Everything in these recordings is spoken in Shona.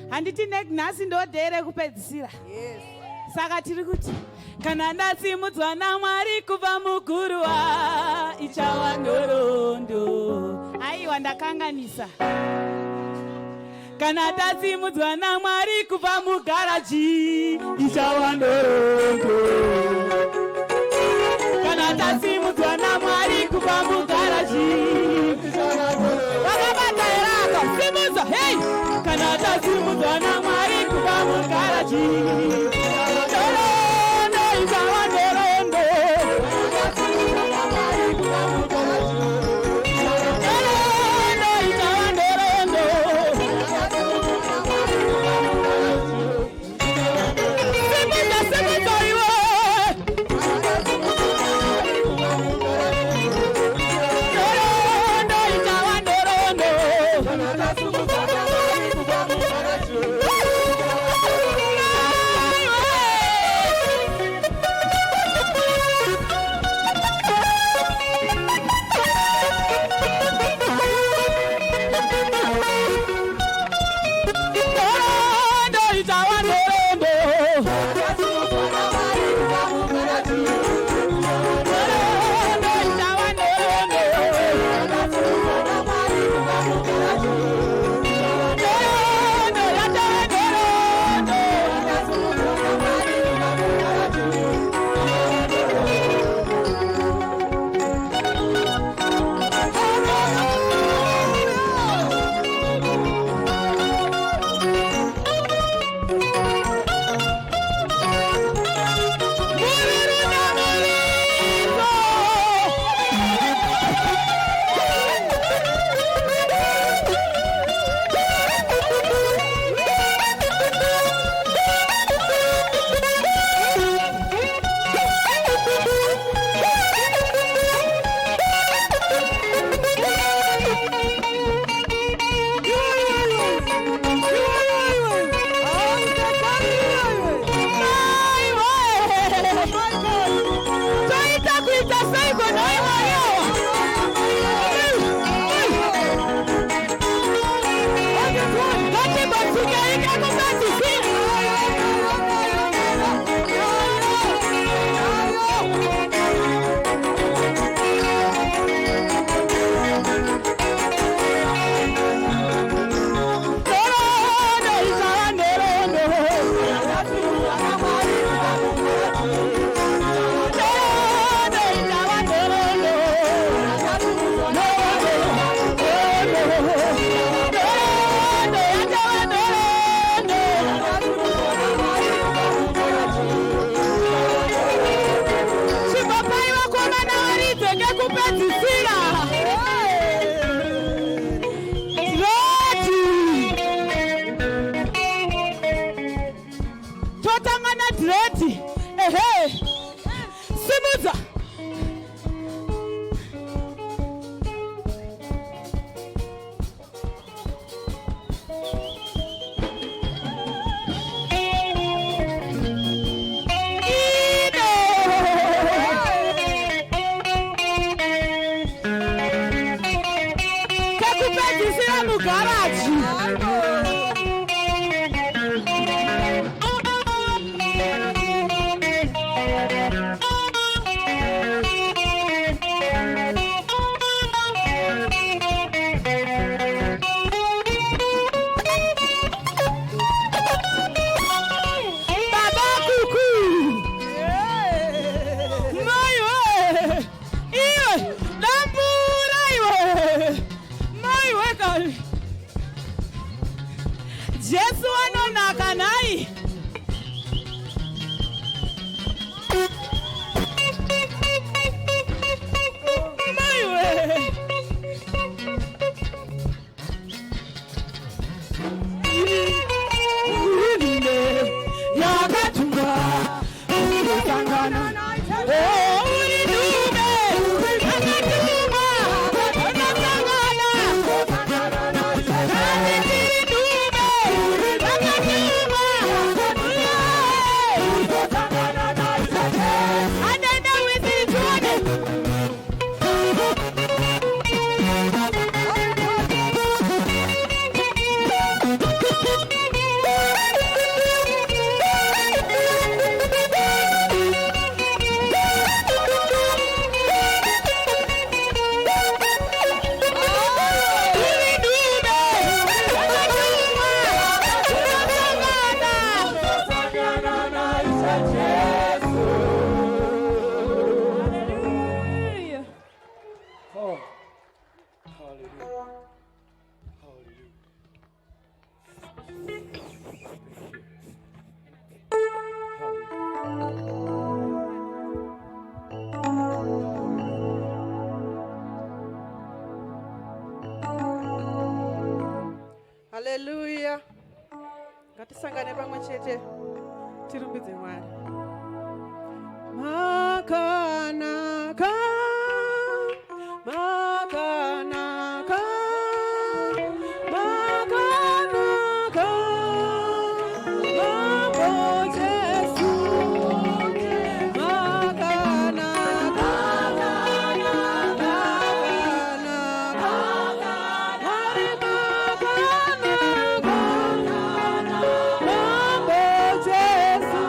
Handiti nasi ndo dhere kupedzisira. Yes. Saka tiri kuti kana ndasimudzwa naMwari kubva muguruwa ichava nhoroondo. Aiwa ndakanganisa. Kana tasimudzwa naMwari kubva mugaraji ichava nhoroondo. Kana tasimudzwa naMwari kubva mugaraji ichava nhoroondo. Wakabata erako simudza hey. Kana tasimudzwa naMwari kubva mugaraji Hallelujah. Ngatisangane pamwe chete tirumbidze Mwari. Makanaka, makanaka, makanaka, mambo Jesu, makanaka, makanaka, mambo Jesu.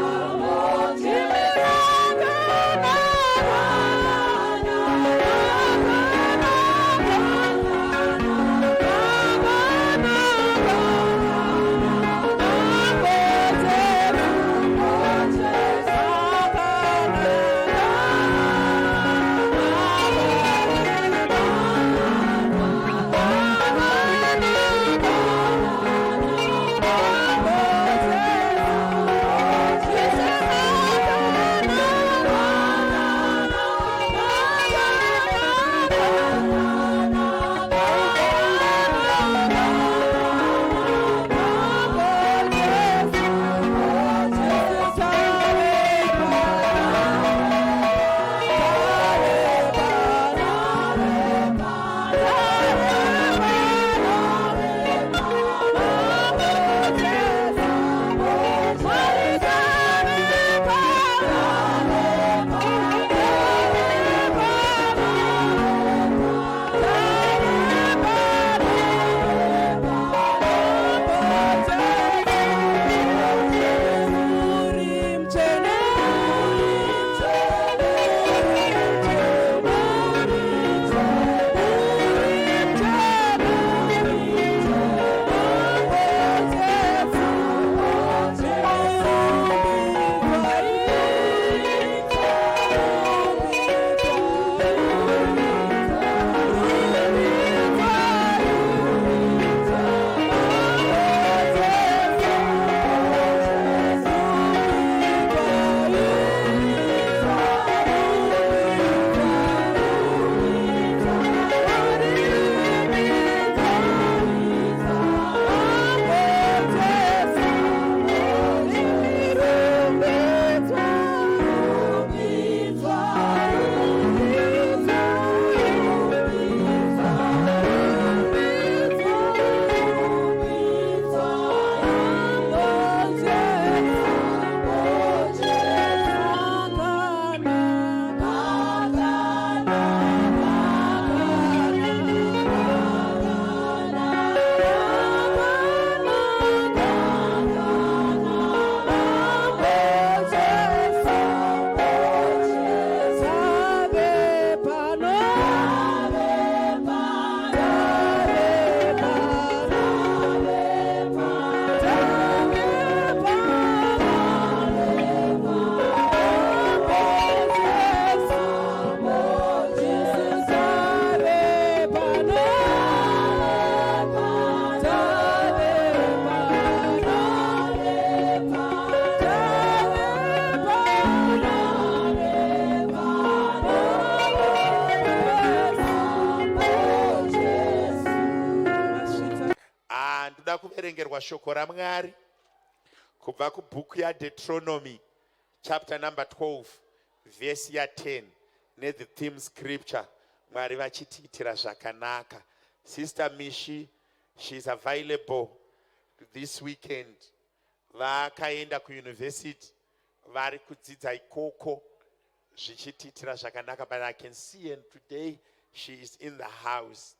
kuverengerwa shoko raMwari kubva kubhuku yaDeuteronomy chapter number 12 verse ya 10 the theme scripture Mwari vachitiitira zvakanaka. Sister Mishi, she is available this weekend. Vakaenda kuuniversity vari kudzidza ikoko zvichitiitira zvakanaka, but I can see and today she is in the house.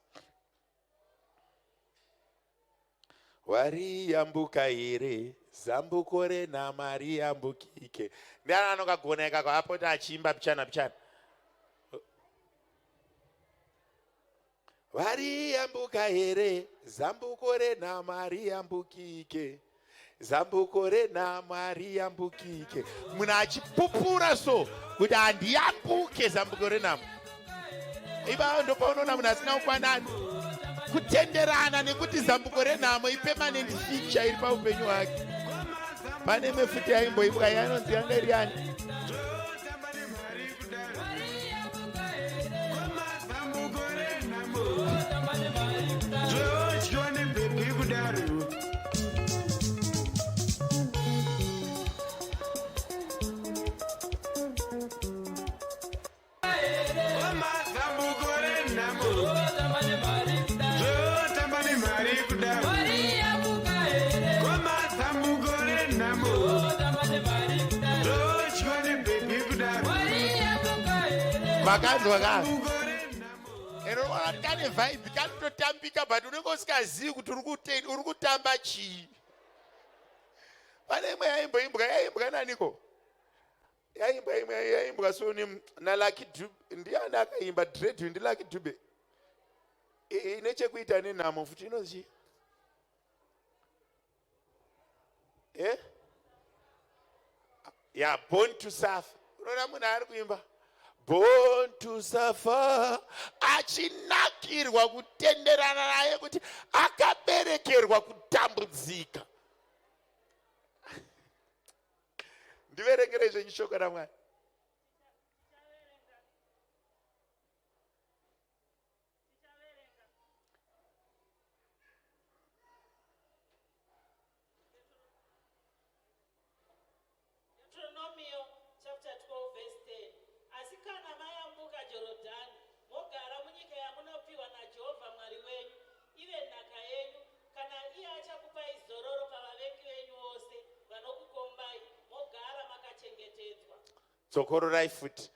Wariyambuka here zambuko renhama riyambukike. Ndiani anongagona ikako apota achiimba pichana pichana? Wariyambuka here zambuko renhama riyambukike, zambuko renhama riyambukike. Munhu achipupura so kuti handiyambuke zambuko renhama. Ipapo ndopaunoona munhu asina ukwanani kutenderana nekuti zambuko renhamo ipermanent feature iri paupenyu hwake. Pane imwe futi yaimboimbwa yanonzi yanga iri yani, makandwa kani inoona kane vibe kanototambika but unenge usikazivi kuti uri kutamba chii. Pane imwe yaimbwa naniko, yaimbwa soni naLucky Dube. Ndiani akaimba Dread ndiLucky Dube inechekuita nenhamo futi inozi Born to Suffer. Unoona munhu ari kuimba Born to Suffer, achinakirwa kutenderana naye kuti akaberekerwa kutambudzika. Ndiverengere izvo shoko raMwari. Deuteronomy chapter 12 verse 10. Asi kana mayambuka Jorodhani mogara munyika yamunopiwa naJehovha Mwari wenyu ive nhaka yenyu, kana iye achakupai zororo pavavengi venyu vose vanokukombai, mogara makachengetedzwa. Dzokororai futi.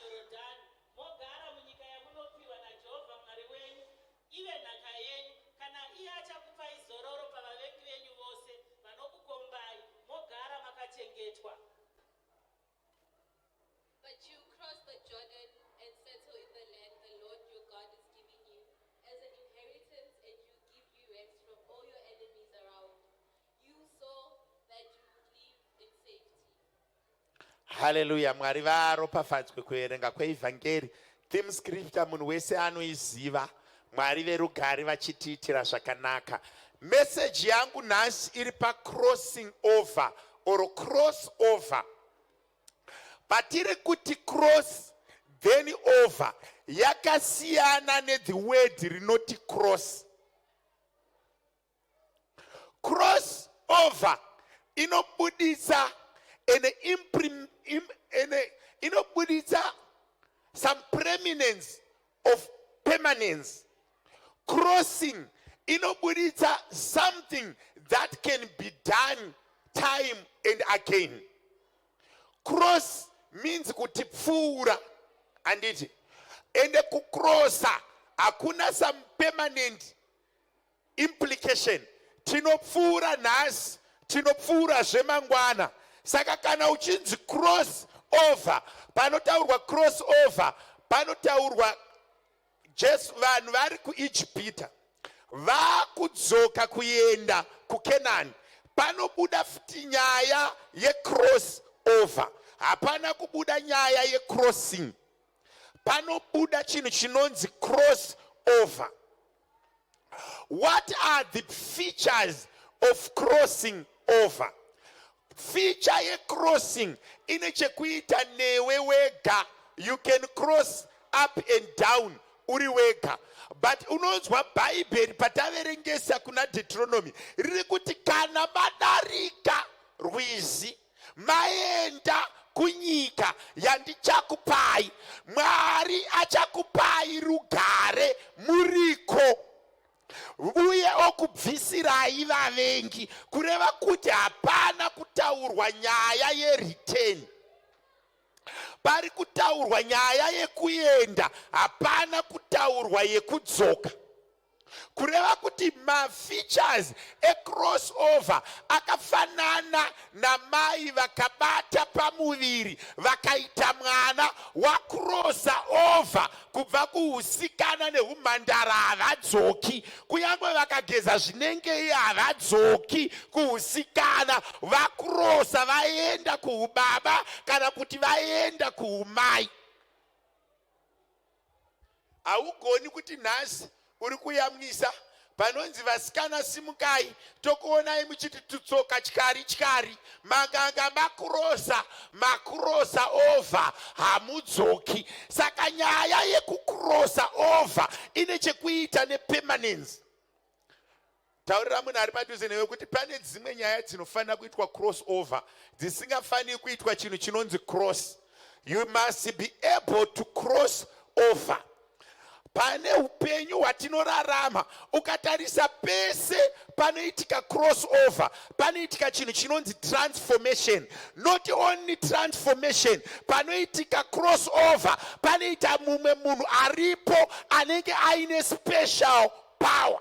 Jorodhani mogara munyika yamunopiwa naJehovha Mwari wenyu ive nhaka yenyu, kana iye achakupai zororo pavavengi venyu vose vanokukombai, mogara makachengetwa. But you cross the Jordan and settle in the land the Lord your God is giving you as an inheritance, and you give you rest from all your enemies around you, so that you would live in safety. Hallelujah. Mwari varopafadzwe kuverenga kweevhangeri. Theme scripture munhu wese anoiziva. Mwari verugare vachitiitira zvakanaka. Message yangu nhasi iri crossing over or cross over. Patiri kuti cross then over yakasiyana the word rinoti cross. Cross over inobudisa inobudisa some preeminence of permanence. Crossing inobudisa something that can be done time and again. Cross means kuti pfuura anditi, ende kukrosa hakuna some permanent implication. Tinopfuura nhasi, tinopfuura zvemangwana. Saka kana uchinzi cross over, panotaurwa cross over, panotaurwa Jesu vanhu vari kuIjipita vakudzoka kuenda kuKenani. Panobuda futi nyaya yecross over. Hapana kubuda nyaya yecrossing. Panobuda chinhu chinonzi cross over. What are the features of crossing over? Feature yecrossing ine chekuita newe wega. You can cross up and down uri wega. But unonzwa bhaibheri pataverengesa kuna Deuteronomy riri kuti kana madarika rwizi maenda kunyika yandichakupai, Mwari achakupai rugare muriko uye okubvisirai vavengi, kureva kuti hapana kutaurwa nyaya yereturn. Pari kutaurwa nyaya yekuenda, hapana kutaurwa yekudzoka. Kureva kuti mafeatures ecrossover akafanana namai vakabata pamuviri vakaita mwana wacrossa over kubva kuhusikana nehumhandara havadzoki, kunyange vakageza zvinenge havadzoki kuhusikana, vacrossa vaenda kuhubaba kana kuti vaenda kuhumai. Haugoni kuti nhasi uri kuyamwisa panonzi vasikana simukai, tokuonai muchiti tutsoka tyari, maganga makrossa over, hamudzoki. Saka nyaya yekukrossa over ine chekuita nepermanence. Taurira munhu ari padhuze newe kuti pane dzimwe nyaya dzinofanira kuitwa cross over, dzisingafaniri kuitwa chinhu chinonzi cross. You must be able to cross over. Pane upenyu hwatinorarama, ukatarisa pese panoitika crossover, panoitika chinhu chinonzi transformation. Not only transformation, panoitika crossover, panoita mumwe munhu aripo anenge aine special power.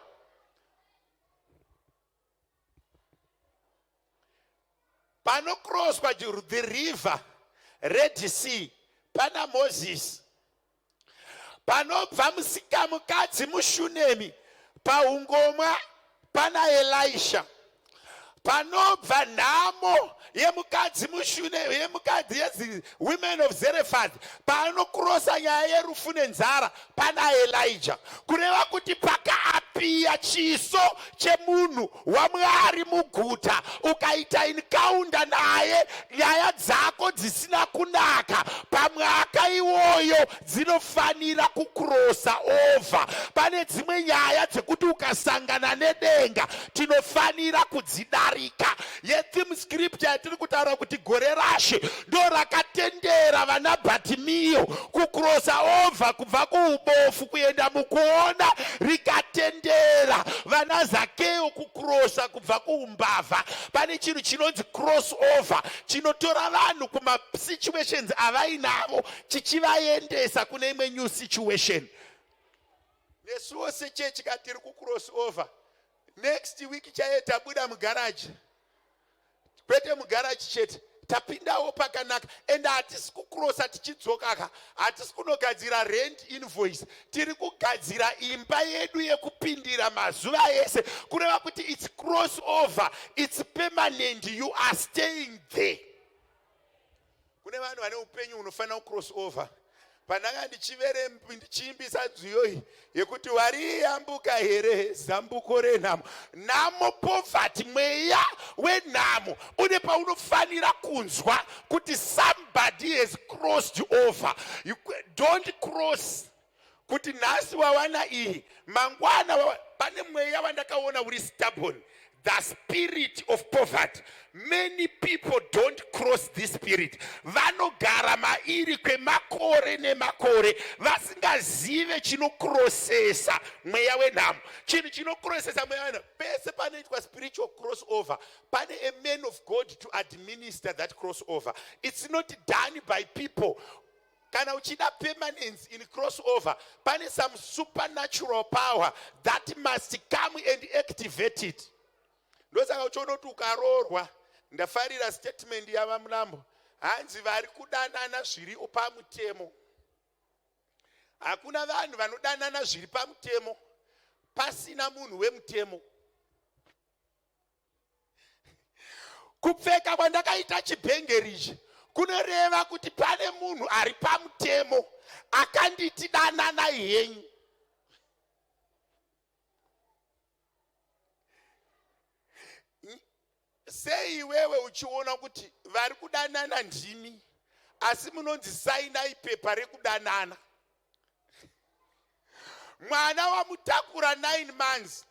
Panocrosswa the river Red Sea, pana Moses. Panobva mukadzi muShunemi paungomwa pana Elisha. Panobva nhamo yemukadzi muShunemi, yemukadzi women of Zarephath, panokrosa nyaya yerufu nenzara pana Elijah. Kureva kuti pakaapiya chiso chemunhu waMwari muguta, ukaita encounter naye, nyaya dzako dzisina kunaka pamwaka iwoyo dzinofanira kukrosa over. Pane dzimwe nyaya dzekuti ukasangana nedenga tinofanira kudzidarika. Yetheme scripture yatiri kutaura kuti gore rashe ndo rakatendera vana Bhatimio kukrosa over kubva kuubofu kuenda mukuona, rikatendera vana Zakeo kukrosa kubva kuumbavha. Pane chinhu chinonzi cross over chinotora vanhu kuma situations avainavo chichivaendesa kune imwe new situation. Nesuwo sechechi katiri kucross over. Next week chaiye tabuda mugaraji, kwete mugaraji chete, tapindawo pakanaka, ende hatisi kukrosa tichidzoka, hatisi kunogadzira rent invoice, tiri kugadzira imba yedu yekupindira mazuva ese, kureva kuti it's cross over, it's permanent, you are staying there. Kune vanhu vane upenyu unofanira kucross over. Pandanga ndichiimbisa nziyo yekuti wariyambuka here zambuko renhamo. Nhamo poverty, mweya wenhamo une paunofanira kunzwa kuti somebody has crossed over. You don't cross kuti nhasi wawana iyi mangwana. Pane mweya wandakaona uri stubborn, the spirit of poverty. Many people don't cross this spirit. Vanogara mairi kwemakore nemakore vasingazive chinokrosesa mweya wenhamo. Chinhu chinokrosesa mweya wenhamo pese panoitwa spiritual crossover, pane a man of God to administer that crossover. It's not done by people. Kana uchida permanence in crossover, pane some supernatural power that must come and activate it. Ndosaka uchiona kuti ukaroorwa, ndafarira statement yavamulambo, hanzi vari kudanana zviri pamutemo. Hakuna vanhu vanodanana zviri pamutemo pasina munhu wemutemo. Kupfeka kwandakaita chibhengerichi kunoreva kuti pane munhu ari pamutemo akanditi danana henyu. Sei wewe uchiona kuti vari kudanana ndimi asi munonzi sainai pepa rekudanana. mwana wamutakura 9 months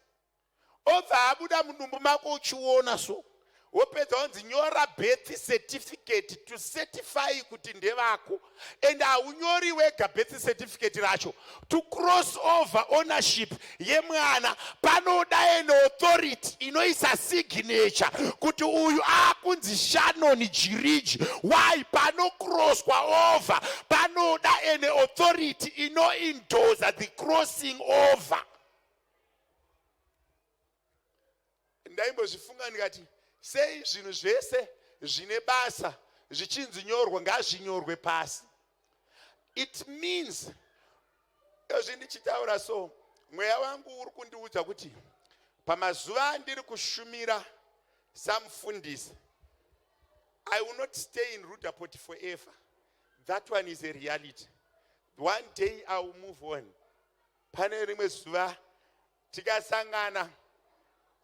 obva abuda mudumbu mako uchiona so wopedza unzi nyora birth certificate to certify kuti ndevako, and haunyori wega birth certificate racho. To cross over ownership yemwana panoda an authority inoisa signature kuti uyu akunzi Shannon Jiriji. Why? Pano crosswa over panoda an authority inoendorse the crossing over. Ndaimbozvifunga ndikati sei zvinhu zvese zvine basa zvichinzi nyorwa ngazvinyorwe pasi. It means ndichitaura so mweya wangu uri kundiudza kuti pamazuva andiri kushumira samufundisi, I will not stay in Rudaport forever. That one is a reality. One day I will move on. Pane rimwe zuva tikasangana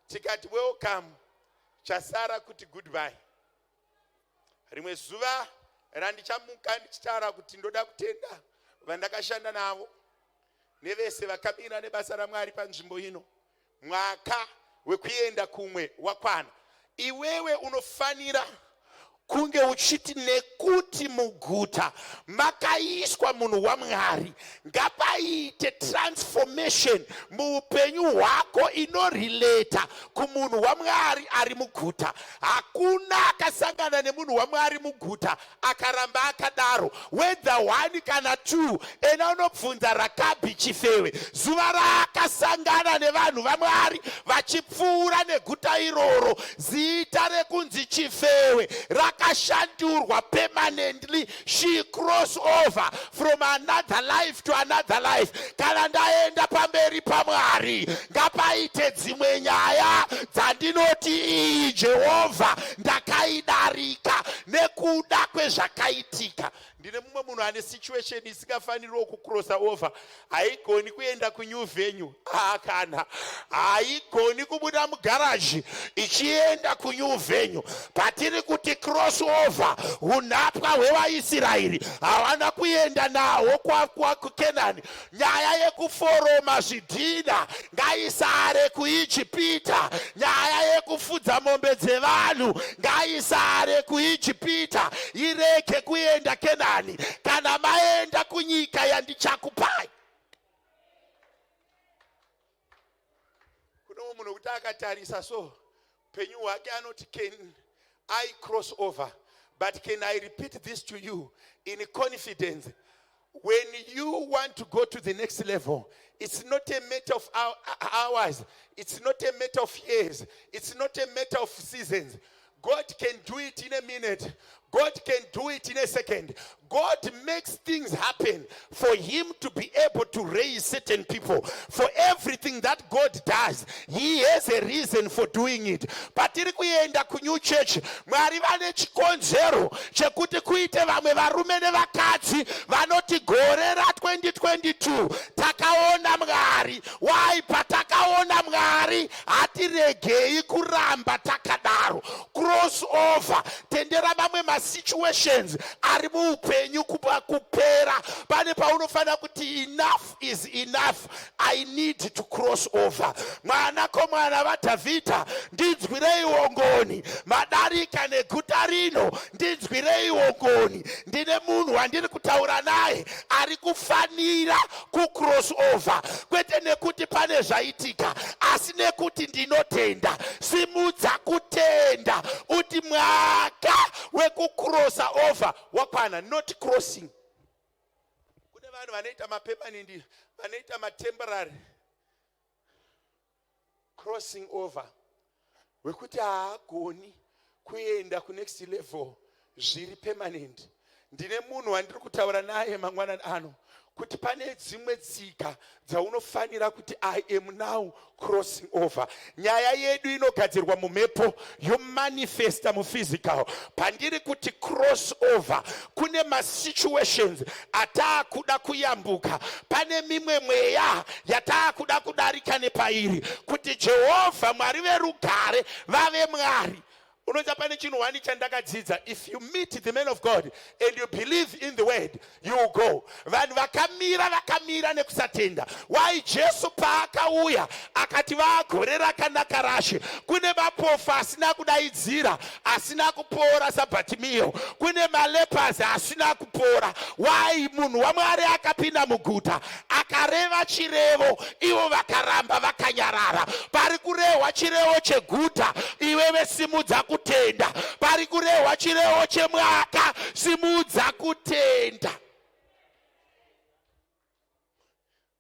tikati welcome, chasara kuti goodbye. Rimwe zuva randichamuka ndichitaura kuti ndoda kutenda vandakashanda navo nevese vakamira nebasa raMwari panzvimbo ino. Mwaka wekuenda kumwe wakwana. Iwewe unofanira kunge uchiti nekuti muguta makaiswa munhu waMwari, ngapaite transformation muupenyu hwako inorelata kumunhu waMwari ari muguta. Hakuna akasangana nemunhu waMwari muguta akaramba akadaro, whether 1 kana 2. Ena unobvunza Rakabi Chifewe, zuva raakasangana nevanhu vaMwari vachipfuura neguta iroro, zita rekunzi Chifewe rakashandurwa permanently. She cross over from another life to another life. Kana ndaenda pamberi paMwari ngapaite dzimwe nyaya dzandinoti iyi Jehovha ndakaidarika nekuda kwezvakaitika. Ndine mumwe munhu ane situation isingafaniriwo kucrossa over. Haigoni kuenda kunew venue, kana haigoni kubuda mugaraji ichienda kunew venue. Patiri kuti cross over, unapwa hwevaIsraeri havana kuenda nawo kuKenani. Nyaya yekuforoma zvidhina ngaisare kuIjipita. Nyaya yekufudza mombe dzevanhu ngaisare kuIjipita, ireke kuenda Kenani. Kana maenda kunyika yandichakupai. Kuno munhu kuti akatarisa so penyu hwake anoti, can I cross over? But can I repeat this to you in confidence? When you want to go to the next level, it's not a matter of hours, it's not a matter of years, it's not a matter of seasons. God can do it in a minute. God can do it in a second. God makes things happen for him to be able to raise certain people. For everything that God does, he has a reason for doing it. Patiri kuenda ku New Church, Mwari vane chikonzero chekuti kuite vamwe varume nevakadzi vanoti gore ra 2022 takaona Mwari. Why? Patakaona Mwari hatiregei kuramba takadaro. Cross over. Tendera vamwe situations ari muupenyu kupera pane paunofana kuti enough is enough, I need to cross over. Mwana vaDhavhidha, ndinzwireiwo ngoni, madarika neguta rino ndinzwireiwo ngoni. Ndine munhu wandiri kutaura naye ari kufanira kucross over, kwete nekuti pane zvaitika, asi nekuti ndinotenda. Simudza kutenda uti mwaka wekucrossa over wakwana, not crossing. Kune vanhu vanoita mapermanent, vanoita matemporary crossing over, wekuti haagoni kuenda ku next level zviri permanent. Ndine munhu wandiri kutaura naye mangwana ano kuti pane dzimwe tsika dzaunofanira kuti I am now crossing over. Nyaya yedu inogadzirwa mumhepo yomanifesta muphysical. Pandiri kuti cross over, kune masituations ataakuda kuyambuka. Pane mimwe mweya yataakuda kudarika nepairi kuti Jehovha Mwari verugare vave Mwari. Unoita pane chinhu wani chandakadzidza. If you meet the man of God and you believe in the word, you will go. Vanhu vakamira nekusatenda. Why Jesu paakauya akati vagore rakanaka rashe. Kune mapofu asina kudaidzira, asina kupora saBhatimeo. Kune malepazi asina kupora. Why munhu waMwari akapinda muguta akareva chirevo, ivo vakaramba vakanyarara. Pari kurehwa chirevo cheguta, iwewe simudza kutenda. Pari kurehwa chirevo chemwaka, simudza kutenda.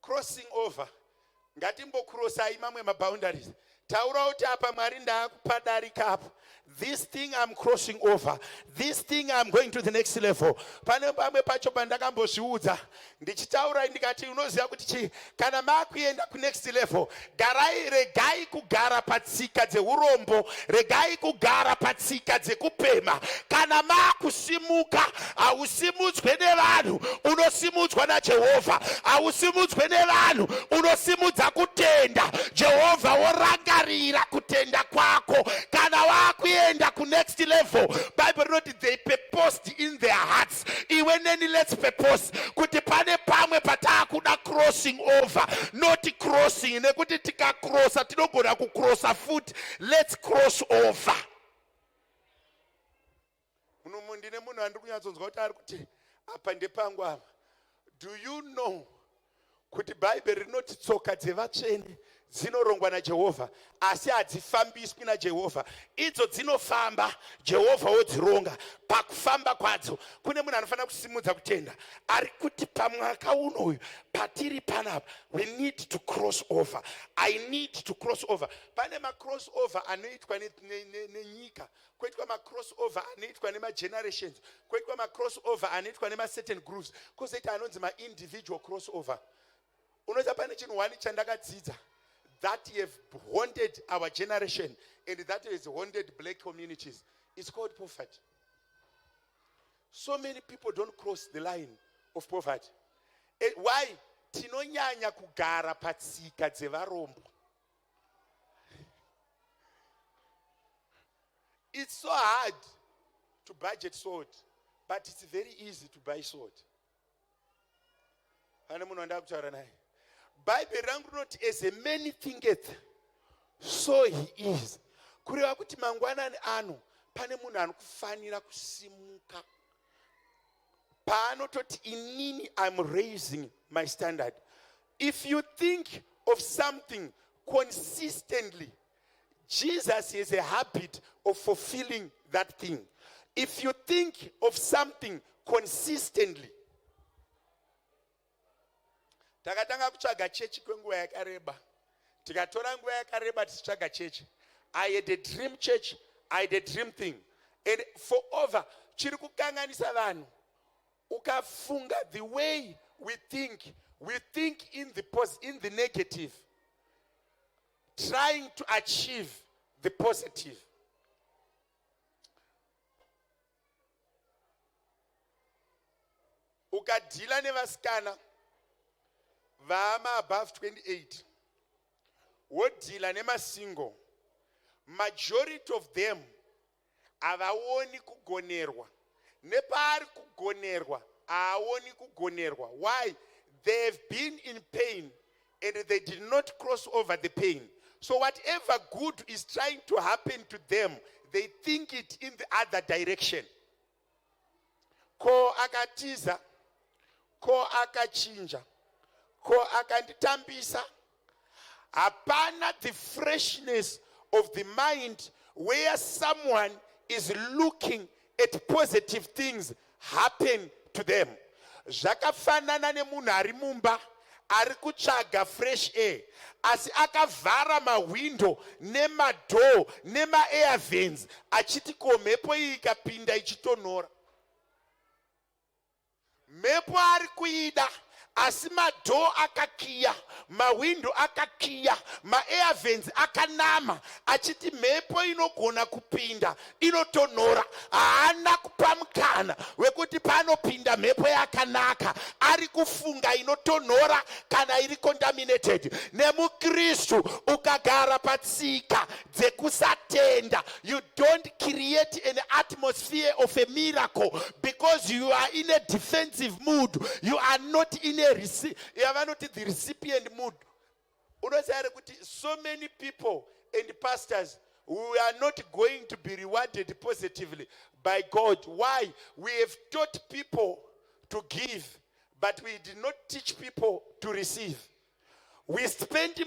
Crossing over. Ngatimbokrosai mamwe maboundaries. Taura kuti apa Mwari ndakupadarika apa. This thing I'm crossing over. This thing I'm going to the next level. Pane pamwe pacho pandakambozviudza ndichitaura ndikati unoziva kuti chi kana makuenda ku next level, regai kugara patsika dzeurombo, regai kugara patsika dzekupema. Kana makusimuka, hausimudzwe nevanhu, unosimudzwa naJehovha. Hausimudzwe nevanhu, unosimudza kutenda. Jehovha worangarira kutenda kwako. Kana wakuenda ku next level, Bible wrote they purposed in their hearts. Iwe neni let's purpose kuti pane pamwe patakuda crossing over, not crossing. Nekuti tikakrosa tinogona kukrosa futi. Let's cross over. Ndine munhu andiri kunyatsonzwa kuti ari kuti apa ndepangu apa. Do you know kuti Bible rinoti tsoka dzevatsvene dzinorongwa naJehovha, asi hadzifambiswi naJehovha. Idzo dzinofamba, Jehovha wodzironga. Pakufamba kwadzo kune munhu anofanira kusimudza kutenda. Ari kuti pamwaka unoyu patiri panapa, we need to cross over. I need to cross over. Pane macross over anoitwa nenyika, kwoitwa macross over anoitwa nemagenerations, kwoitwa macross over anoitwa nemacertain groups, kwozoita anonzi ma-individual cross over. Unoita pane chinhu wani chandakadzidza that have haunted our generation and that has haunted black communities. It's called poverty. So many people don't cross the line of poverty. Why? Tinonyanya kugara patsika dzevarombo. It's so hard to budget sword, but it's very easy to buy sword. Pane munhu wandava kutaura naye. Bible rangu rinoti as a man thinketh, so he is. Kureva kuti mangwanani ano pane munhu anokufanira kusimuka. Paanototi inini I'm raising my standard. If you think of something consistently, Jesus has a habit of fulfilling that thing. If you think of something consistently, takatanga kutsvaga chechi kwenguva yakareba. Tikatora nguva yakareba tichitsvaga chechi. I had a dream church, I had a dream thing. And for over, chiri kukanganisa vanhu. Ukafunga the way we think in the negative, trying to achieve the positive. Ukadila nevasikana vama above 28, wodila nemasingle, majority of them havaoni kugonerwa. Nepari kugonerwa, haoni kugonerwa. Why? They have been in pain and they did not cross over the pain. So whatever good is trying to happen to them, they think it in the other direction. Ko akatiza, ko akachinja, ko akanditambisa. Hapana the freshness of the mind where someone is looking at positive things happen to them. Zvakafanana nemunhu ari mumba ari kutsvaga fresh air, asi akavhara mawindo nemadhoo nema-air vents achiti ko mhepo iyi ikapinda ichitonhora. Mhepo ari kuida asi madhoo akakiya, mawindo akakiya, maair vents akanama, achiti mhepo inogona kupinda inotonhora. Haana kupa mukana wekuti panopinda mhepo yakanaka, ari kufunga inotonhora kana iri contaminated. NemuKristu ukagara patsika dzekusatenda, you don't create an atmosphere of a miracle because you are in a defensive mood. You are not in a the recipient mood. So many people and pastors who are not going to be rewarded positively by God. Why? We have taught people to give, but we did not teach people to receive. We spend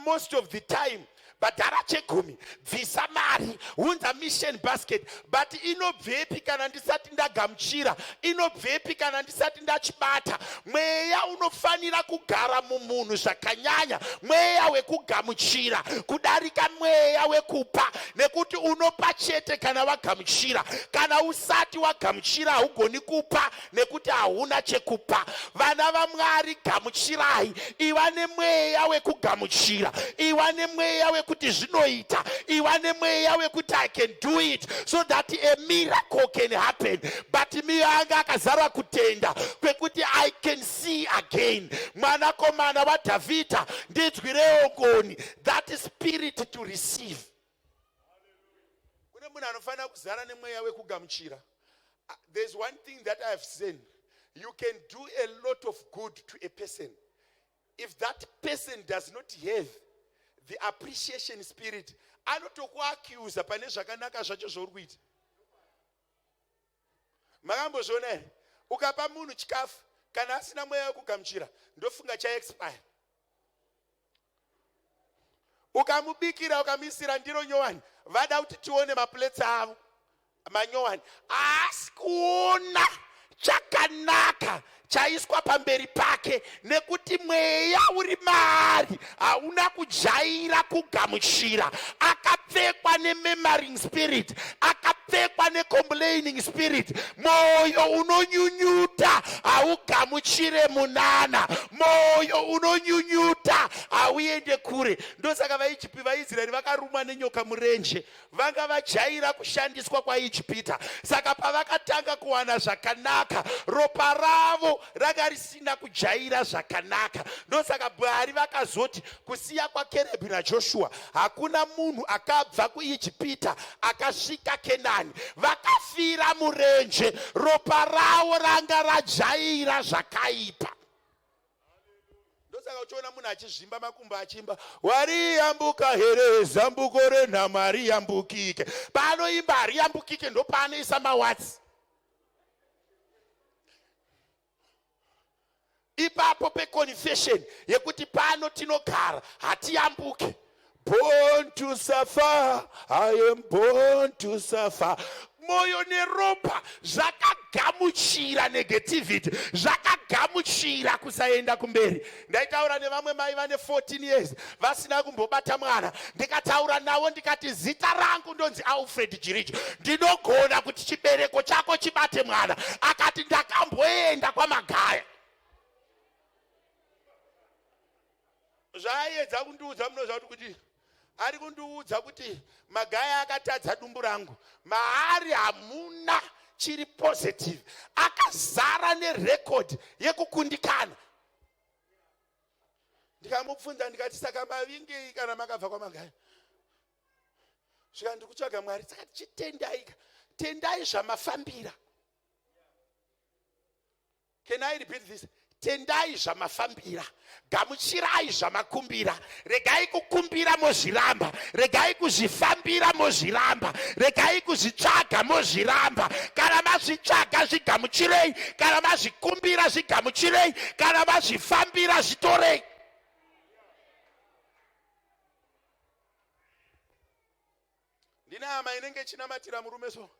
most of the time badhara chegumi, bvisa mari, unza mission basket, but inobvepi kana ndisati ndagamuchira, inobvepi kana ndisati ndachibata. Mweya unofanira kugara mumunhu zvakanyanya, mweya wekugamuchira kudarika mweya wekupa, nekuti unopa chete kana wagamuchira. Kana usati wagamuchira haugoni kupa nekuti hauna chekupa. Vana vaMwari, gamuchirai, iva nemweya wekugamuchira, iva nemweya wekuti zvinoita, iva nemweya wekuti I can do it so that a miracle can happen. But mioyo yanga akazara kutenda kwekuti I can see again. Mwanakomana waDhavhidha, ndinzwirewo ngoni, that spirit to receive. Kune munhu anofanira kuzara nemweya wekugamuchira. There's one thing that I have seen. You can do a lot of good to a person. If that person does not have the appreciation spirit, anotokuaccuse pane zvakanaka zvacho zvauri kuita. Makambozviona here? Ukapa munhu chikafu kana asina mweya wekugamuchira, ndofunga chaexpire. Ukamubikira ukamuisira ndiro nyowani, vada kuti tione maplates avo manyowani, asi kuona chakanaka chaiswa pamberi pake, nekuti mweya uri maari hauna kujaira kugamuchira. Akapfekwa nememorying spirit, akapfekwa necomplaining spirit. Moyo unonyunyuta haugamuchire munana, moyo unonyunyuta hauende kure. Ndosaka vaIsraeri vakarumwa nenyoka murenje, vanga vajaira kushandiswa kwaIjipita. Saka pavakatanga kuwana zvakanaka, ropa ravo ranga risina kujaira zvakanaka. Ndosaka Mwari vakazoti kusiya kwaKarebhu naJoshua hakuna munhu akabva kuIjipita akasvika Kenani. Vakafira murenje, ropa ravo ranga rajaira zvakaipa. Ndosaka uchiona munhu achizvimba makumbo achimba, wariyambuka here zambuko renhama riyambukike. Paanoimba riyambukike ndo paanoisa mawatsi. Ipapo peconfession yekuti pano tinogara hatiyambuke. Born to suffer, I am born to suffer. Moyo neropa zvakagamuchira negativity, zvakagamuchira kusaenda kumberi. Ndaitaura nevamwe mai vane 14 years vasina kumbobata mwana. Ndikataura navo ndikati zita rangu ndonzi Alfred Jirichi, ndinogona kuti chibereko chako chibate mwana. Akati ndakamboenda kwaMagaya. Zvaedza kundiudza munozva kuti ari kundiudza kuti Magaya akatadza dumbu rangu. Maari hamuna chiri positive, akazara nerecord yekukundikana. Ndikamubvunza ndikati saka mavingei kana makabva kwaMagaya? Svika ndikutsvaga Mwari, saka chitendai, tendai zvamafambira. Can I repeat this? Tendai zvamafambira, gamuchirai zvamakumbira. Regai kukumbira mozviramba, regai kuzvifambira mozviramba, regai kuzvitsvaga mozviramba. Kana mazvitsvaga zvigamuchirei, kana mazvikumbira zvigamuchirei, kana mazvifambira zvitorei. Ndina hama inenge chinamatira murume so.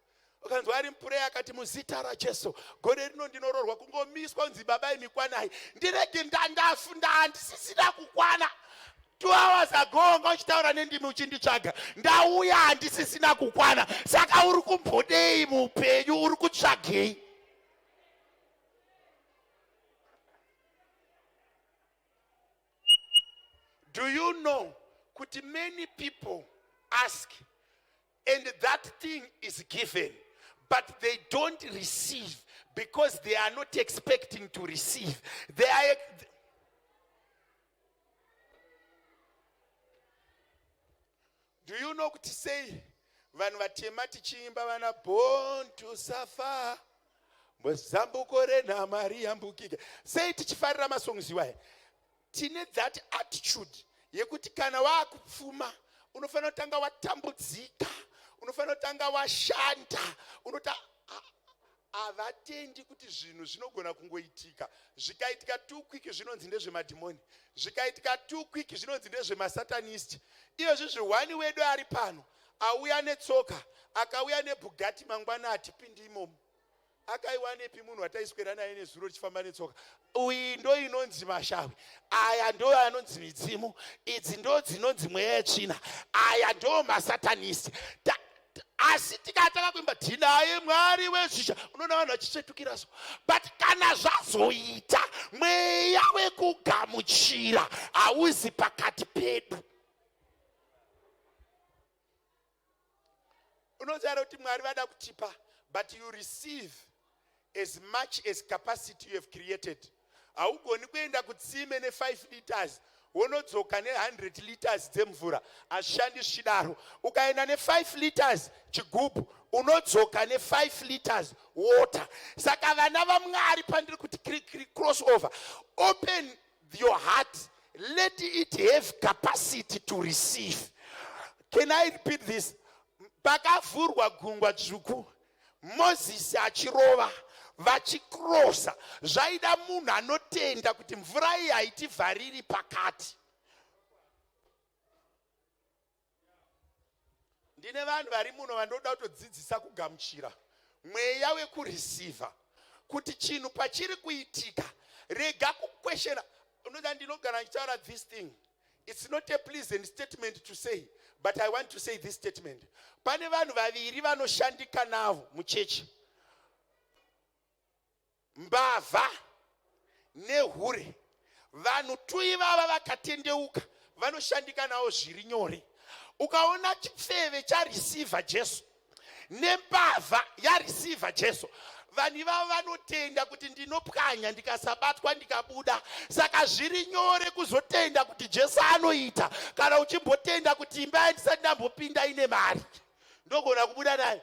Ukanzwa ari mupureya akati muzita raJesu gore rino ndinororwa kungomiswa unzi baba imikwanai. Ndirege ndandafunda handisisina kukwana. 2 hours ago ngochitaura nendimi uchinditsvaga. Ndauya handisisina kukwana. Saka uri kumbodei muupenyu, uri kutsvagei? Do you know that many people ask and that thing is given, but they don't receive because they are not expecting to receive. They are. Do you know what to say? Vanhu vatema tichiimba vana born to suffer. Muzambuko renhama riyambukike. Sei tichifarira masongs iwayo. Tine that attitude yekuti kana wakupfuma unofanira kutanga watambudzika, unofanira kutanga washanda, havatendi kuti zvinhu zvinogona kungoitika. Zvikaitika too quick zvinonzi ndezvemadhimoni, zvikaitika too quick zvinonzi ndezvemasatanist. Iyezvi zviwani wedu ari pano auya netsoka akauya nebugati mangwana hatipindi imomo. Akaiwanepi munhu wataiswera naye nezuro tichifamba netsoka? Uyu ndo inonzi mashawi, aya ndo anonzi midzimu, idzi ndo dzinonzi mweya yetsvina, aya ndo masatanist. Asi tikataka kuimba tinaye Mwari wezvisha, unoona vanhu vachitsvetukiraso. But kana zvazoita mweya wekugamuchira hauzi pakati pedu. Unoziva kuti Mwari vada kutipa, but you receive as much as capacity you have created. Haugoni kuenda kutsime ne5 liters wonodzoka ne100 liters dzemvura, hazvishandi zvichidaro. Ukaenda ne5 liters chigubhu unodzoka ne5 liters water. Saka vana vaMwari pandiri kuti cross over, open your heart, let it have capacity to receive. Can I repeat this? Pakavhurwa gungwa dzvuku, Moses achirova vachikrosa, zvaida munhu anotenda kuti mvura iyi haitivhariri pakati. Ndine vanhu vari muno vandoda kutodzidzisa kugamuchira mweya wekureceiva, kuti chinhu pachiri kuitika rega kukweshera. Unoda ndinogara ndichitaura this thing. It's not a pleasant statement to say, but I want to say this statement. Pane vanhu vaviri vanoshandika navo muchechi, mbavha nehure. Vanhu tu ivava vakatendeuka vanoshandika navo zviri nyore. Ukaona chifeve chareceiva Jesu nembavha yareceiva Jesu, vanhu ivava vanotenda kuti ndinopwanya ndikasabatwa ndikabuda. Saka zviri nyore kuzotenda kuti Jesu anoita kana uchimbotenda kuti imba yandisati ndambopinda ine mari ndogona kubuda nayo.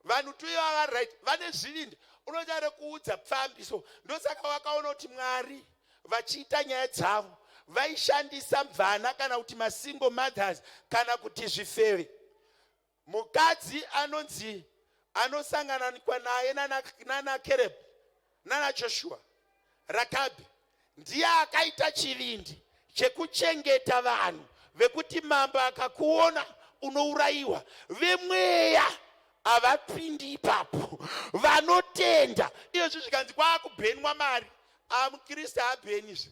Vanhu tu ivava right vane zvivindi. Unotaura kuudza pfambiso. Ndosaka wakaona kuti Mwari vachiita nyaya dzavo vaishandisa mvana kana kuti masingle mothers kana kuti zvifeve. Mukadzi anonzi anosanganikwa naye nana Caleb nana Joshua, Rakabi, ndiye akaita chivindi chekuchengeta vanhu vekuti mambo akakuona unourayiwa. Vemweya havapindi ipapo, vanotenda. Iyezvi zvikanzi kwakubhenwa mari, muKristu haabhenizve.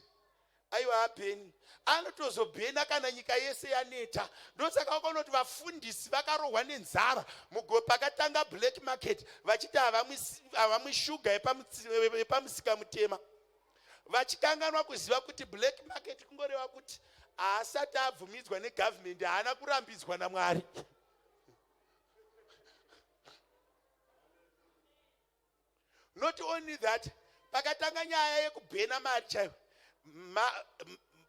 Aiwa haabheni, anotozobhena kana nyika yese yaneta. Ndosaka wakaona kuti vafundisi vakarohwa nenzara pakatanga black market, vachiti havamwi shuga yepamusika mutema, vachikanganwa kuziva kuti black market kungoreva kuti haasati abvumidzwa negovernment, haana kurambidzwa naMwari. Not only that, pakatanga nyaya yekubhena mari chaivo.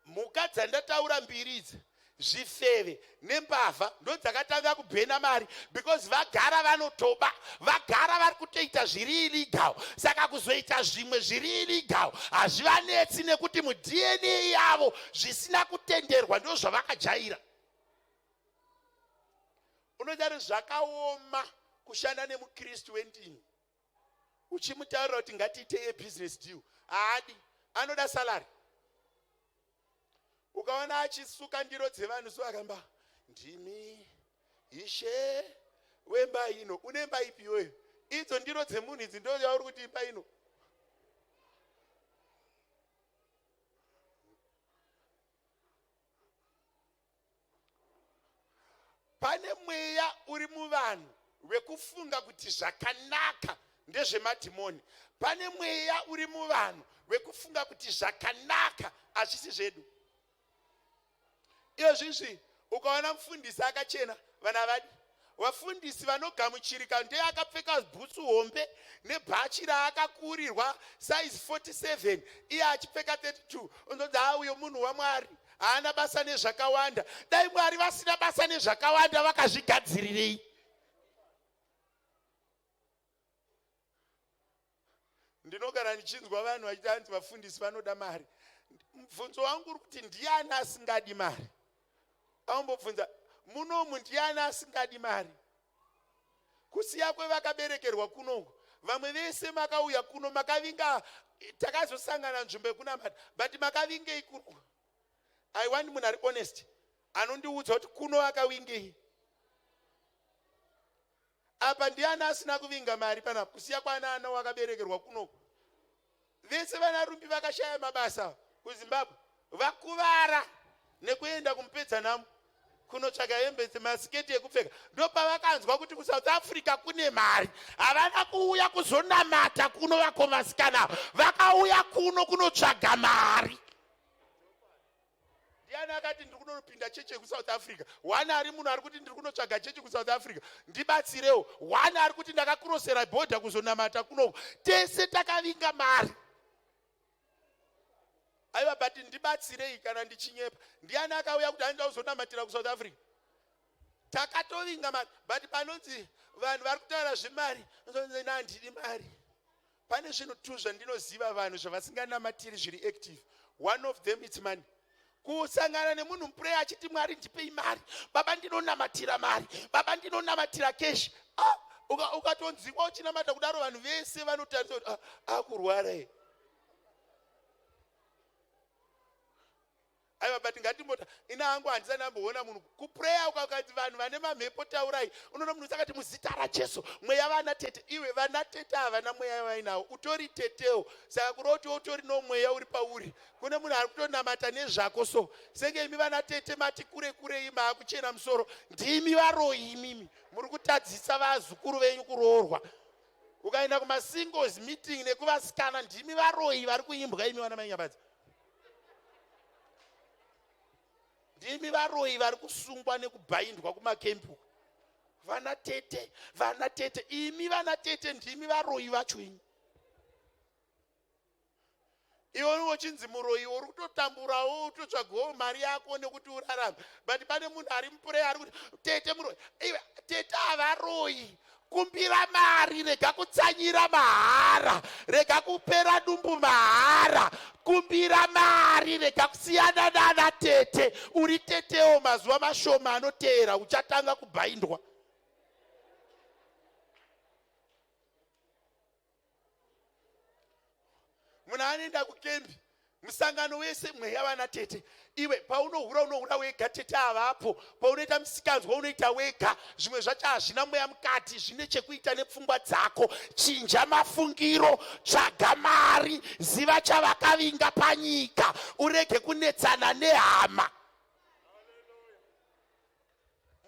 Mhuka dzandataura mbiri idzi, zvifeve nembavha, ndo dzakatanga kubhena mari because vagara vanotoba, vagara vari kutoita zviri illegal. Saka kuzoita zvimwe zviri illegal hazvivanetsi nekuti muDNA yavo zvisina kutenderwa ndo zvavakajaira. Unodaro zvakaoma kushanda nemuKristu wendini. Uchimutaurira kuti ngatiite business deal, haadi, anoda salary. Ukaona achisuka ndiro dzevanhu so akamba ndimi Ishe wemba ino. Unemba ipi iweyo? Idzo ndiro dzemunhu idzi ndo yauri kuti imba ino. Pane mweya uri muvanhu wekufunga kuti zvakanaka ndezvemadhimoni. Pane mweya uri muvanhu wekufunga kuti zvakanaka hazvisi zvedu. Izvi ukaona mufundisi akachena vana vadi, vafundisi vanogamuchirika ndiye akapfeka bhutsu hombe nebhachi raakakurirwa size 47, iye achipfeka 32, unonzi uyo munhu waMwari haana basa nezvakawanda. Dai Mwari vasina basa nezvakawanda vakazvigadzirirei? Ndinogara ndichinzwa vanhu vachiti hanzi vafundisi vanoda mari. Mubvunzo wangu uri kuti ndiani asingadi mari? Aumbobvunza munomu ndiani asingadi mari? Kusiya kwevakaberekerwa kunoku, vamwe vese makauya kuno makavinga, takazosangana nzvimbo yekunamata, but makavingei kuno? I want munhu ari honest anondiudza kuti kuno akawingei. Apa ndiani asina kuvinga mari panapa kusiya kwana wakaberekerwa kunoku? Vese vanarumbi vakashaya mabasa kuZimbabwe vakuvara nekuenda kumupedza namo kunotsvaga hembe dzemasiketi ekupfeka. Ndopavakanzwa kuti kuSouth Africa kune mari, havana kuuya kuzonamata kuno vakomasikana, vakauya kuno kunotsvaga mari. Ndiani akati ndiri kunopinda cheche kuSouth Africa? Wani ari munhu ari kuti ndiri kunotsvaga cheche kuSouth Africa, ndibatsirewo. Wani ari kuti ndakakurosera bhodha kuzonamata kuno. Tese takavinga mari. Aiwa, but ndibatsirei kana ndichinyepa. Ndiani akauya kuti aenda kuzonamatira kuSouth Africa? Takatovinga mari, but panonzi vanhu vari kutaura zvemari, ndini mari. Pane zvinhu tu zvandinoziva vanhu zvavasinganamatiri zviri active. One of them is money. Kusangana nemunhu mupureya achiti Mwari ndipei mari, baba ndinonamatira mari, baba ndinonamatira keshi. Ukatonzwa uchinamata kudaro vanhu vese vanotarisa kuti akurwara. Aiwa, but ngatimbota ina hangu handisana mboona munhu kupureya ukakati vanhu vane mamhepo taurai, unoona munhu sakati muzita raJesu mweya vana tete. Iwe vana tete havana mweya vainawo, utori tetewo. Saka kuroti utori no mweya uri pauri. Kune munhu ari kutonamata nezvako so. Senge imi vana tete mati kure kure ima akuchena musoro. Ndimi varoyi imimi. Muri kutadzisa vazukuru venyu kuroorwa. Ukaenda kuma singles meeting nekuvasikana, ndimi varoyi vari kuimbwa imi vana mainyabadzi. Ndimi varoyi vari kusungwa nekubhaindwa kumakempu. Vana tete, vana tete, imi vana tete ndimi varoyi vacho ini. Iwe uchinzi muroyi uri kutotamburawo utotsvagawo mari yako nekuti urarame. But pane munhu ari mupureya ari kuti tete muroyi. Iwe tete havaroyi. Kumbira mari, rega kutsanyira mahara, rega kupera dumbu mahara. Kumbira mari, rega kusiyana nana tete. Uri tetewo mazuva mashoma anoteera uchatanga kubhaindwa. Munhu anoenda kukembi, musangano wese mweya vana tete. Iwe paunohura wega, tete havapo. Paunoita musikanzwa unoita wega. Zvimwe zvacho hazvina mweya mukati, zvine chekuita nepfungwa dzako. Chinja mafungiro, tsvaga mari, ziva chavakavinga panyika, urege kunetsana nehama.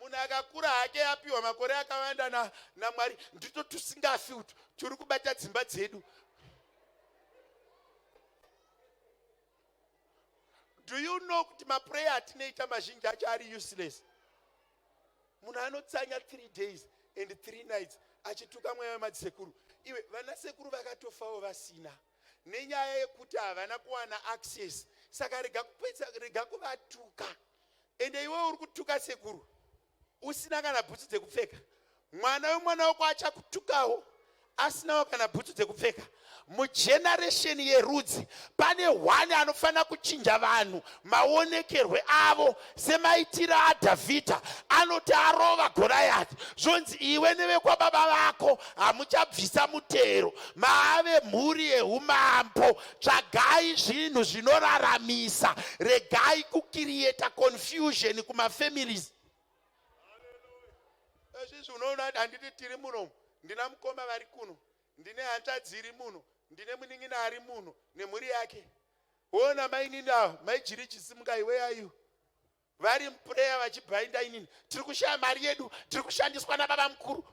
Munhu akakura hake apiwa makore akawanda naMwari, ndito tusingafi utu turi kubata dzimba dzedu. Do you know kuti maprayer atinoita mazhinji acho ari useless? Munhu anotsanya 3 days and 3 nights achituka mweya wemadzisekuru. Iwe vana sekuru vakatofawo vasina nenyaya yekuti havana kuwana access. Saka rega kuvatuka. Ende iwe uri kutuka sekuru usina kana bhutsu dzekupfeka. Mwana wemwana wako achakutukawo asinawo kana bhutsu dzekupfeka. Mugeneration yerudzi pane one anofana kuchinja vanhu maonekerwe avo semaitira aDhavhidha. Anoti arova Goriathi, zvonzi iwe nevekwababa vako hamuchabvisa mutero, maave mhuri yeumambo. Tsvagai zvinhu zvinoraramisa, regai kukirieta confusion kumafamilies. Izvi unoona handiti tiri muno, ndina mukoma vari kuno, ndine hanzvadzi iri muno, ndine munin'ina ari muno nemhuri yake. Ona mainini avo, maijirichi simukai, where are you? Vari mupureya vachibhainda inini. Tiri kushaya mari yedu, tiri kushandiswa nababa mukuru.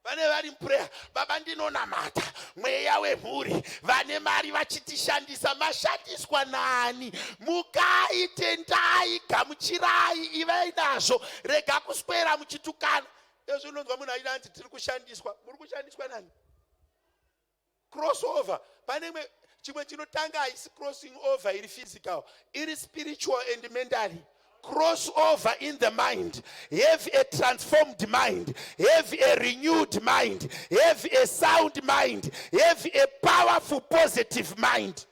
vane vari mupureya, baba ndinonamata mweya wemhuri, vane mari vachitishandisa, mashandiswa nani? Mukai, tendai, gamuchirai, ivai nazvo, rega kuswera muchitukana. Ezvo unonzwa munhu aida anzi tiri kushandiswa. Muri kushandiswa nani? Crossover. Pane chimwe chinotanga haisi crossing over iri physical, iri spiritual and mentally. Cross over in the mind. Have a transformed mind. Have a renewed mind. Have a sound mind. Have a powerful, positive mind.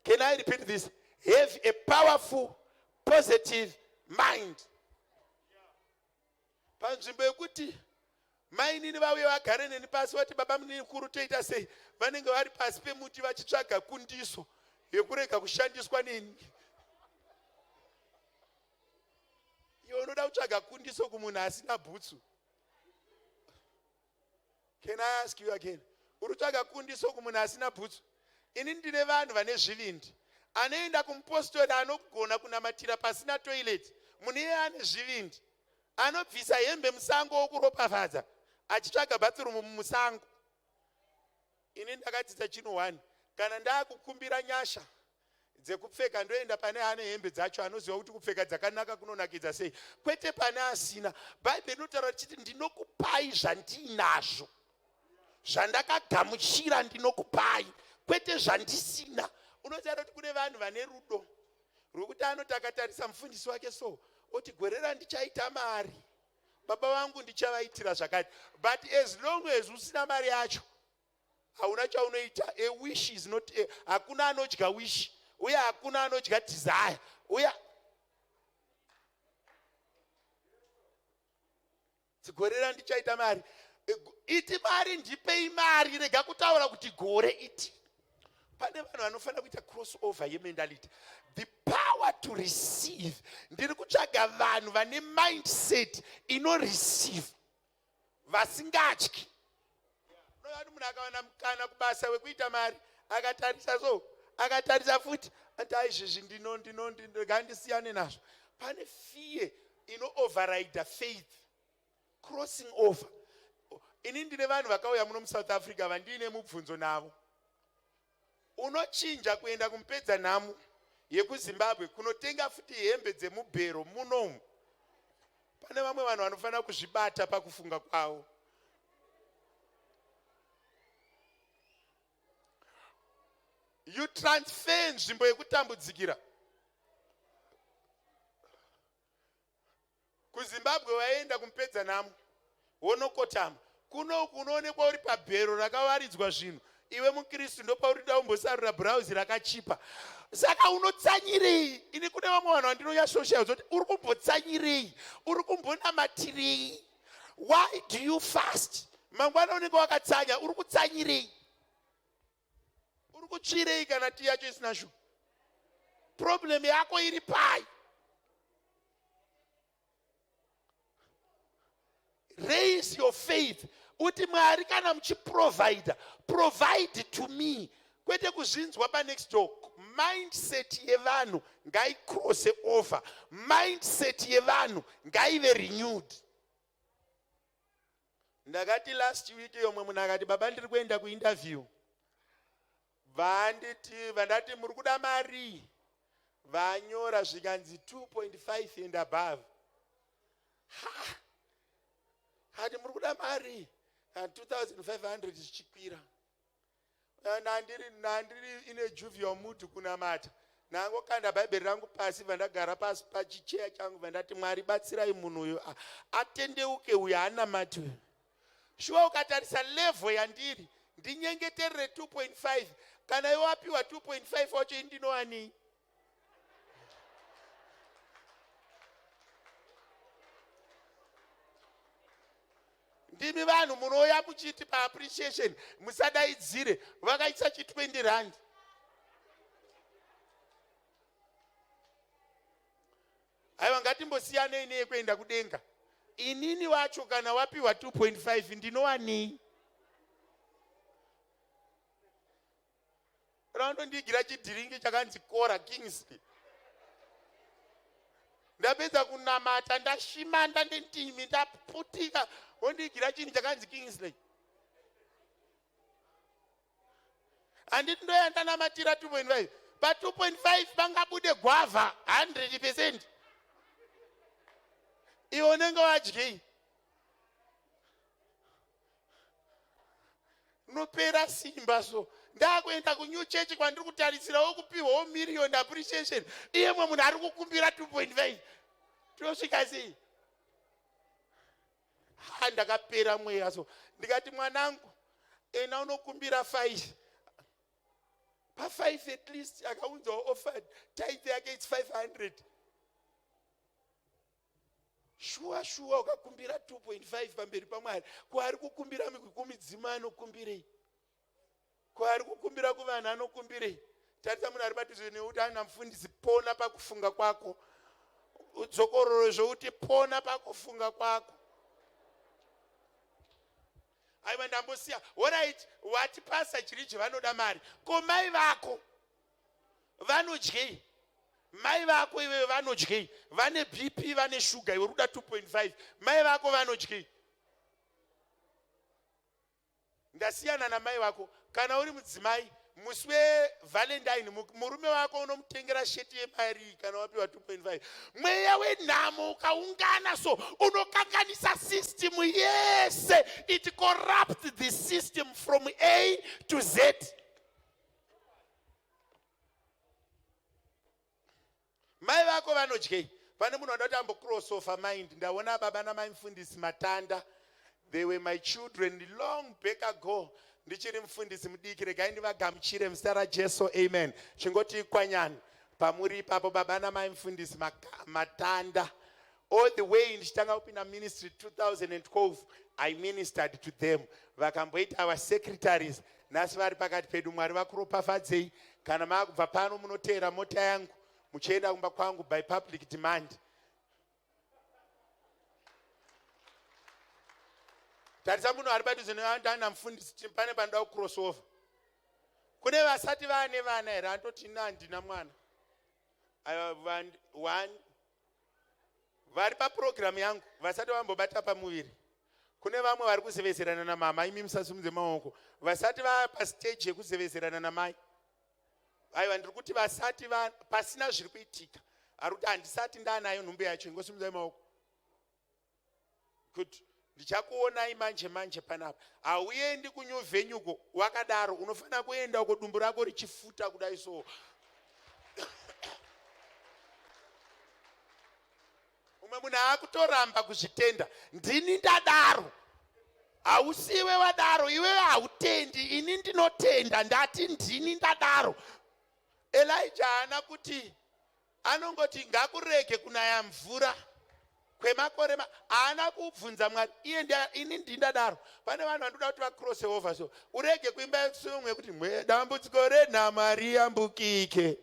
Can I repeat this? Have a powerful, positive mind. Panzvimbo yekuti mainini vauye vagare neni pasi vati baba munini kuru toita sei, vanenge vari pasi pemuti vachitsvaga kundiso yekurega kushandiswa neni. Iwe unoda kutsvaga kundiso kumunhu asina bhutsu. Can I ask you again? Uri kutsvaga kundiso kumunhu asina bhutsu? Ini ndine vanhu vane zvivindi. Anoenda kumupostori anogona kunamatira pasina toilet. Munhu iye ane zvivindi. Anobvisa hembe musango wokuropafadza achitsvaga bathroom mumusango. Ini ndakadzidza chino 1. Kana ndaakukumbira nyasha dzekupfeka ndoenda pane ane hembe dzacho anoziva kuti kupfeka dzakanaka kunonakidza sei, kwete pane asina. Bhaibheri rinotaura richiti ndinokupai zvandinazvo, zvandakagamuchira ndinokupai, kwete zvandisina. Unotaura kuti kune vanhu vane rudo rwokuti anoti akatarisa mufundisi wake so oti gore randichaita mari baba vangu ndichavaitira zvakati. But as long as usina mari yacho hauna chaunoita. A wish is not hakuna anodya wish, uye hakuna anodya desire, uye gore randichaita mari. Iti mari ndipei mari, rega kutaura kuti gore iti. Pane vanhu vanofanira kuita crossover yementality. The power to receive. Ndiri kutsvaga vanhu vane mindset ino receive, vasingatyi. Unoona munhu akawana mukana kubasa wekuita mari akatarisa so, akatarisa futi ati izvezvi ngandisiyane nazvo. Pane fear ino override faith. Crossing over. Ini ndine vanhu vakauya muno muSouth Africa vandine mubvunzo navo. Unochinja kuenda kumupedza nhamu yekuZimbabwe kunotenga futi hembe dzemubhero munomu. Pane vamwe vanhu vanofanira kuzvibata pakufunga kwavo. You transfer nzvimbo yekutambudzikira. KuZimbabwe waenda kumupedza nhamu wonokotama. Kuno kunoonekwa uri pabhero rakawaridzwa zvinhu. Iwe muKristu ndopaurida umbosarura bhurauzi rakachipa. Saka unotsanyirei? Ini kune vamwe vanhu vandinoya social zoti uri kumbotsanyirei? Uri kumbonamatirei? Why do you fast? Mangwana unenge wakatsanya, uri kutsanyirei? Uri kutsvirei kana tii yacho isina shuga? Problem yako iri pai. Raise your faith. Uti Mwari kana muchiprovide, provide to me. Kwete kuzvinzwa pa next door. Mindset yevanhu ngai cross over. Mindset yevanhu ngaive renewed. Ndakati last week yomwe munhu akati baba ndiri kuenda kuinterview. Vandati muri kuda mari. Vanyora zvikanzi 2.5 and above. Hati muri kuda mari. 2,500 zvichikwira. Nandiri ine jovial mood kunamata. Nangokanda bhaibheri rangu pasi vandagara pasi pachicheya changu vandati Mwari batsirai munhu uyu atendeuke uyu anamati. Shuwa ukatarisa level yandiri ndinyengeterere 2.5 kana iwe wapiwa 2.5 wacho indinowani. Ndimi vanhu munoya muchiti pa appreciation musadaidzire vakaisa chi 20 rand. Aiwa ngatimbosiyanei neye kuenda kudenga. Inini wacho kana wapiwa 2.5 ndinowani. Raundo ndigira chidhiringi chakanzi Kora Kingsley. Ndapedza kunamata ndashimanda ndentimi ndaputika Wondigira chinhu chakanzi Kingsley. Handiti ndoenda namatira 2.5. Pa 2.5 pangabude gwavha 100%. Iwe unenge wadyei. Nopera simba so. Ndakuenda kuNew Church kwandiri kutarisirawo kupiwawo million appreciation. Iyemwe munhu ari kukumbira 2.5. Tosvika sei? Ndakapera mweya so. Ndikati mwanangu, ena unokumbira 5. Pa 5 at least akaunzwa offered. Tithe yake it's 500. Shua ukakumbira 2.5 pamberi paMwari. Kwari kukumbira kumidzima anokumbirei. Kwari kukumbira kuvanhu anokumbirei. Tarisa munhu ari padhuze neuti ana mufundisi, pona pakufunga kwako. Udzokororo zvouti pona pakufunga kwako. Aiwa ndambosiya. Alright, wati pasa chirichi vanoda mari. Ko mai vako vanodyei? Mai vako iwe vanodyei? Vane BP, vane sugar, iwe ruda 2.5. Mai vako vanodyei? Ndasiyana na mai vako. Kana uri mudzimai, musi weValentine, murume wako unomutengera sheti yemari kana wapiwa 2.5. Mweya wenhamo ukaungana so unokanganisa system yese. It corrupts the system from A to Z. Mai vako vanodyei? Pane munhu anoda kuti ambo cross over mind. Ndaona baba namai mufundisi Matanda. They were my children long back ago. Ndichiri mufundisi mudiki, regai ndivagamuchire muzita raJesu, amen. Chingoti kwanyani pamuri ipapo baba namai mufundisi Matanda. All the way ndichitanga kupinda ministry 2012, I ministered to them. Vakamboita our secretaries. Nhasi vari pakati pedu. Mwari vakuropafadzei. Kana maakubva pano munoteera mota yangu muchienda kumba kwangu by public demand. Tarisa munhu ari padhuze neandana mufundisi, pane panoda kucross over. Kune vasati vane vana here? Andoti handina mwana. Vari paprogramu yangu vasati vambobata pamuviri. Kune vamwe vari kuzevezerana namama, imi musasumudze maoko. Vasati vapastage yekuzevezerana namai. Aiwa, ndiri kuti vasati pasina zviri kuitika. Ari kuti handisati ndanayo nhumbu yacho, ingosumudzai maoko. Kuti ndichakuonai manje panapa. Hauendi kuNew Venue wakadaro, unofanira kuenda uko dumbu rako richifuta kudai so. Umwe munhu akutoramba kuzvitenda. Ndini ndadaro. Hausiwe wadaro, iwe hautendi, ini ndinotenda, ndati ndini ndadaro. Elijah haana kuti anongoti ngakurege kunaya mvura kwemakore haana kubvunza Mwari, ini ndindadaro. Pane vanhu vanoda kuti vacross over so. Urege kuimba songwe kuti dambudziko renhama riyambukike.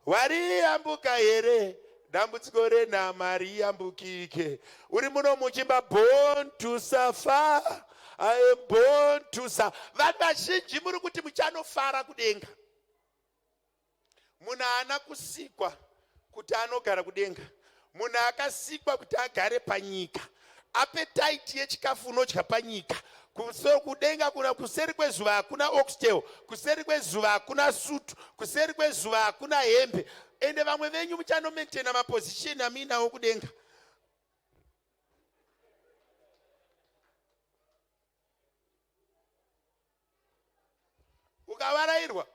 Wariyambuka here? Dambudziko renhama riyambukike. Uri muno muchimba born to suffer. I am born to suffer. Vanhu vazhinji muri kuti muchanofara kudenga. Munhu haana kusikwa kuti anogara kudenga. Munhu akasikwa kuti agare panyika. Appetite yechikafu unodya panyika. Kudenga kuna kuseri kwezuva hakuna oxtail, kuseri kwezuva hakuna sutu, kuseri kwezuva hakuna hembe. Ende vamwe venyu muchanomaintaina maposition aminawo kudenga. Ukavarairwa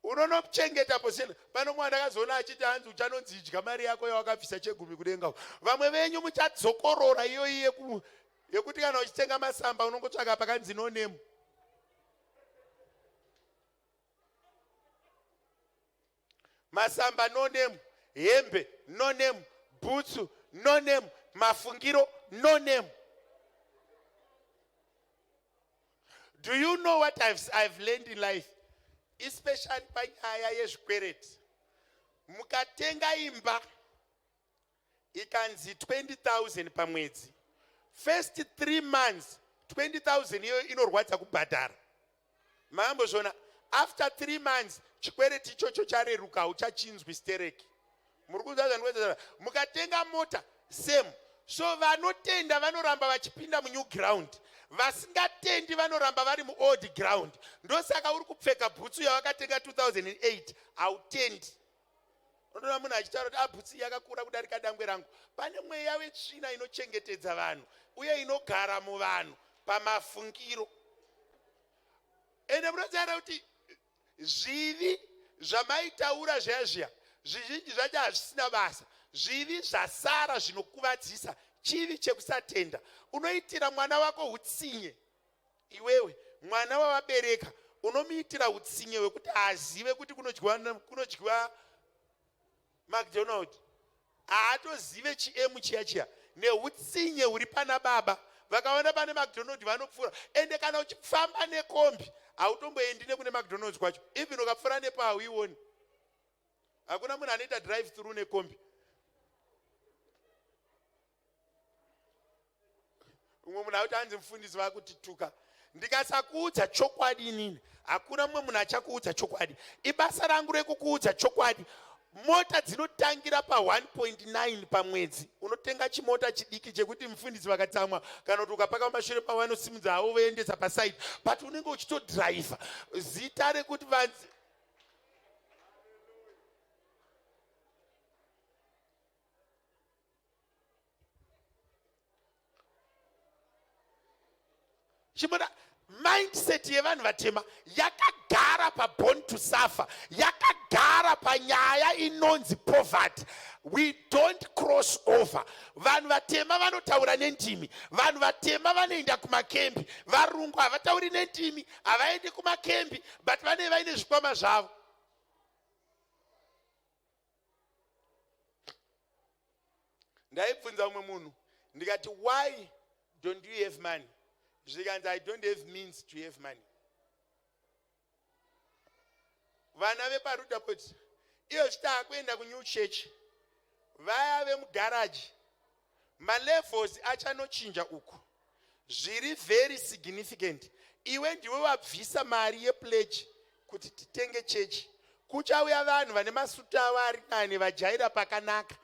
unonochengeta position. Pano mwana akazoona achiti hanzi uchanonzi idya mari yako yawakabvisa chegumi kudenga. Vamwe venyu muchadzokorora iyoyi yekuti kana uchitenga masamba unongotsvaka pakanzi no name. Masamba no name, hembe no name, boots no name, mafungiro no name. Do you know what I've learned in life? Especially panyaya yezvikwereti. Mukatenga imba ikanzi 20,000 pamwedzi. First 3 months 20,000 iyo inorwadza kubhadhara. Maambozvona after 3 months chikwereti ichocho chareruka uchachinzwi stereki. Muri kuziva zvandikwenzera. Mukatenga mota same. So vanotenda vanoramba vachipinda munew ground, vasingatendi vanoramba vari muold ground. Ndosaka uri kupfeka bhutsu yawakatenga 2008 hautendi. Unoona munhu achitaura kuti bhutsu yakakura kudarika dangwe rangu. Pane mweya wetsvina inochengetedza vanhu uye inogara muvanhu pamafungiro. Ende munoziva kuti zvivi zvamaitaura zviya zvizhinji zvacho hazvisina basa. Zvivi zvasara zvinokuvadzisa, chivi chekusatenda. Unoitira mwana wako utsinye. Iwewe mwana wawabereka unomuitira utsinye wekuti azive kuti kunodyiwa McDonald. Haatozive chiemu chiya neutsinye huri pana baba. Vakaona pane McDonald vanopfuura. Ende kana uchifamba nekombi hautomboendi nekune McDonald's kwacho. Even ukapfuura nepo hauioni. Hakuna munhu anoita drive through nekombi. Umwe munhu auti hanzi mufundisi vakutituka. Ndikasakuudza chokwadi inini, hakuna mumwe munhu achakuudza chokwadi. Ibasa rangu rekukuudza chokwadi. Mota dzinotangira pa 1.9 pamwedzi. Unotenga chimota chidiki chekuti mufundisi vakatsamwa kana kuti ukapaka pamashure pavanosimudza havo voendesa paside. But unenge uchitodriver. Zita rekuti vanzi chimona mindset yevanhu vatema yakagara pa born to suffer, yakagara panyaya inonzi poverty. We don't cross over. Vanhu vatema vanotaura nendimi, vanhu vatema vanoenda kumakembi. Varungu havatauri nendimi, havaendi kumakembi, but vaine zvikwama zvavo. Ndaibvunza umwe munhu ndikati, why don't you have money? I don't have means to have money. Vana veparuta poti iyo chitava kuenda kunew church, vaya vemugaraji, malevels achanochinja uku zviri very significant. Iwe ndiwe wabvisa mari yepledge kuti titenge church. Kuchauya vanhu vane masutu avo ari nani vajaira pakanaka.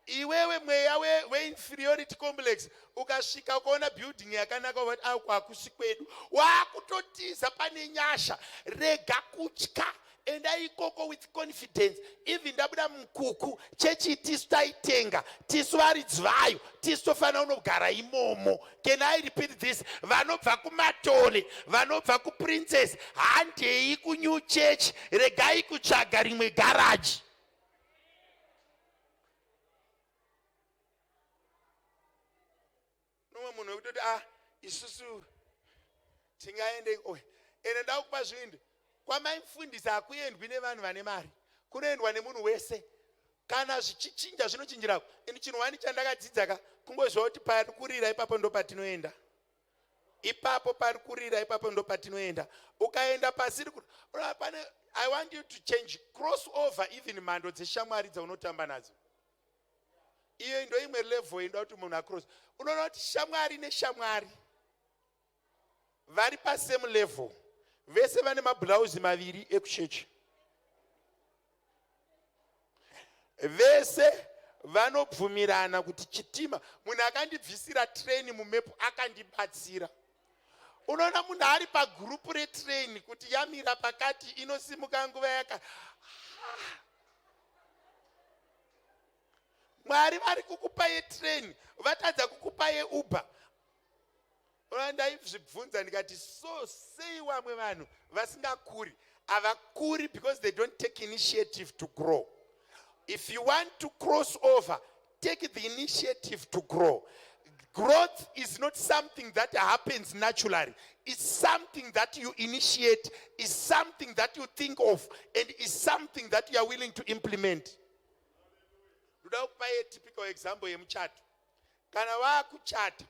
Iwewe mweya we-inferiority complex ukasvika ukaona building yakanaka uvati aku hakusi kwedu, waakutotiza pane nyasha. Rega kutya, enda ikoko with confidence. Even ndabuda mukuku chechi tisu taitenga, tisu varidzi vayo, tisu tofanira unogara imomo. Can I repeat this? Vanobva kumatole, vanobva kuprincess, handei kunew church, regai kutsvaga rimwe garaji. Munhu wekutoti isusu tingaende ene ndakupa zvindi kwamaifundisa hakuendwi nevanhu vane mari, kunoendwa nemunhu wese. Kana zvichichinja zvinochinjirako. Ini chinhu wani chandakadzidza ka kungoziva kuti pari kurira ipapo ndo patinoenda. Ipapo pari kurira ipapo ndo patinoenda. Ukaenda pasiri pane I want you to change, cross over even mhando dzeshamwari dzaunotamba nadzo. Iyo ndo imwe level inoda kuti munhu across. Unoona kuti shamwari neshamwari vari pasame level. Vese vane mabhurauzi maviri ekuchechi. Vese vanobvumirana kuti chitima, munhu akandibvisira train mumepo akandibatsira. Unoona munhu ari pagurupu retrain kuti yamira pakati inosimuka nguva yaka. Mwari vari kukupa yetrain, vatadza kukupa yeUber. Ndaizvibvunza ndikati, so sei vamwe vanhu vasingakuri? Havakuri because they don't take initiative to grow. If you want to cross over, take the initiative to grow. Growth is not something that happens naturally. It's something that you initiate, it's something that you think of, and it's something that you are willing to implement. Ndoda kupa typical example yemuchato. Kana vakuchata,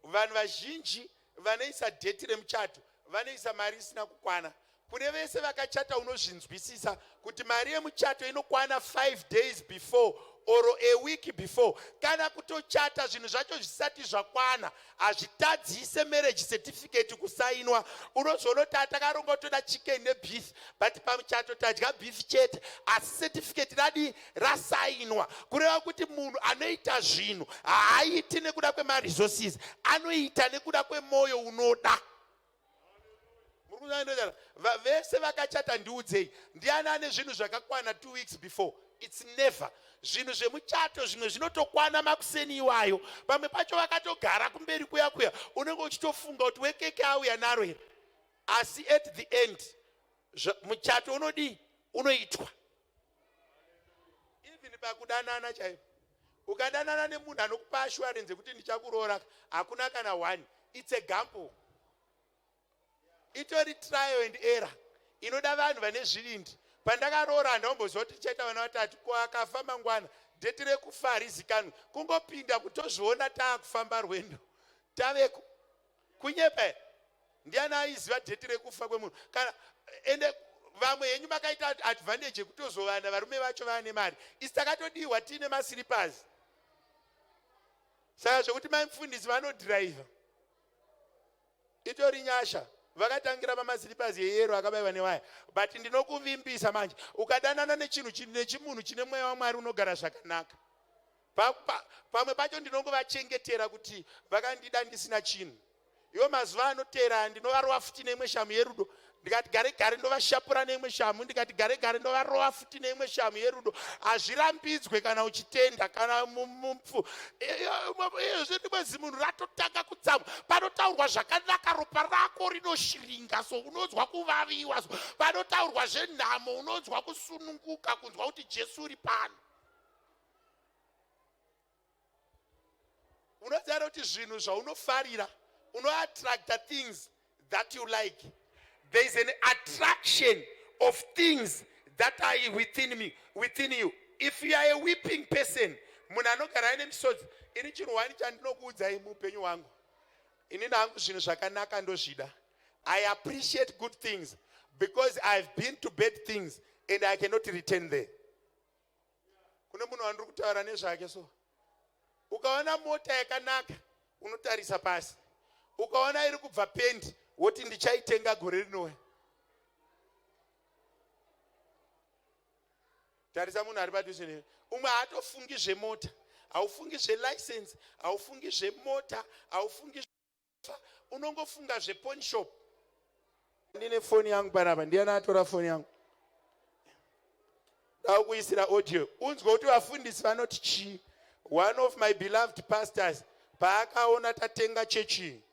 vanhu vazhinji vanoisa dheti remuchato, vanoisa mari isina kukwana. Kune vese vakachata unozvinzwisisa kuti mari yemuchato inokwana 5 days before or a week before, kana kutochata zvinhu zvacho zvisati zvakwana, hazvitadzise marriage certificate kusainwa, unozonoti takaronga toda chicken nebeef, but pamuchato tadya beef chete, asi certificate rasainwa. Kureva kuti munhu anoita zvinhu haaiti nekuda kwemaresources, anoita nekuda kwemoyo unoda. Vese vakachata ndiudzei, ndiani ane zvinhu zvakakwana 2 weeks before? It's never. Zvinhu zvemuchato zvimwe zvinotokwana makuseni iwayo, pamwe pacho vakatogara kumberi kuya unenge uchitofunga kuti wekeke auya naro here, asi at the end muchato unoitwa. Even pakudanana chaipo, ukadanana nemunhu anokupa assurance kuti ndichakuroora, hakuna kana one. It's a gamble. Itori trial and error. Inoda vanhu vane zvivindi. Pandakaroora ndaomboziva kuti tichaita vana vatatu, ko akafa mangwana, dheti rekufa harizikanwi. Kungopinda kutozviona taakufamba rwendo. Taveko. Kunyepa. Ndiani aiziva dheti rekufa kwemunhu. Kana ende vamwe henyu vakaita advantage yekutozovana varume vacho vane mari. Isi takatodiwa tiine masilipazi. Saka zvokuti mafundisi vanodhiraivha. Itori nyasha. Vakatangira pamasilipazi eyero akabayiwa newaya. But ndinokuvimbisa manje, ukadanana nechimunhu chine mweya waMwari unogara zvakanaka. Pamwe pacho ndinongovachengetera kuti vakandida ndisina chinhu. Iwo mazuva anotera ndinovarova futi neimwe shamu yerudo. Ndikati gare ndovashapura neimwe shamu, ndikati gare ndovarova futi neimwe shamu yerudo. Hazvirambidzwe kana uchitenda kana mupfu. Zvimwezi munhu ratotanga kutsamwa. Panotaurwa zvakanaka ropa rako rinoshiringa, so unonzwa kuvaviwa. Panotaurwa zvenhamo unonzwa kusununguka, kunzwa kuti Jesu uri pano. Unoziva kuti zvinhu zvaunofarira, unoattracta things that you like. There is an attraction of things that are within you. If you are a weeping person, munhu anogara ane misodzi, ini chinhu wani chandinokuudzai muupenyu hwangu, ini nangu zvinhu zvakanaka ndozvida. I appreciate good things because I've been to bad things and I cannot return there. Kune munhu wandiri kutaura nezvake so. Ukaona mota yakanaka, unotarisa pasi. Ukaona iri kubva pendi, woti ndichaitenga gore rinouya. Tarisa munhu ari padhuze newe. Umwe haatofungi zvemota, haufungi zvelicense, haufungi zvemota, haufungi zvefa, unongofunga zvepawn shop. Ndine foni yangu panapa, ndiani atora foni yangu? Ndakuisira audio. Unzwa kuti vafundisi vanoti chii? One of my beloved pastors, paakaona tatenga chechi,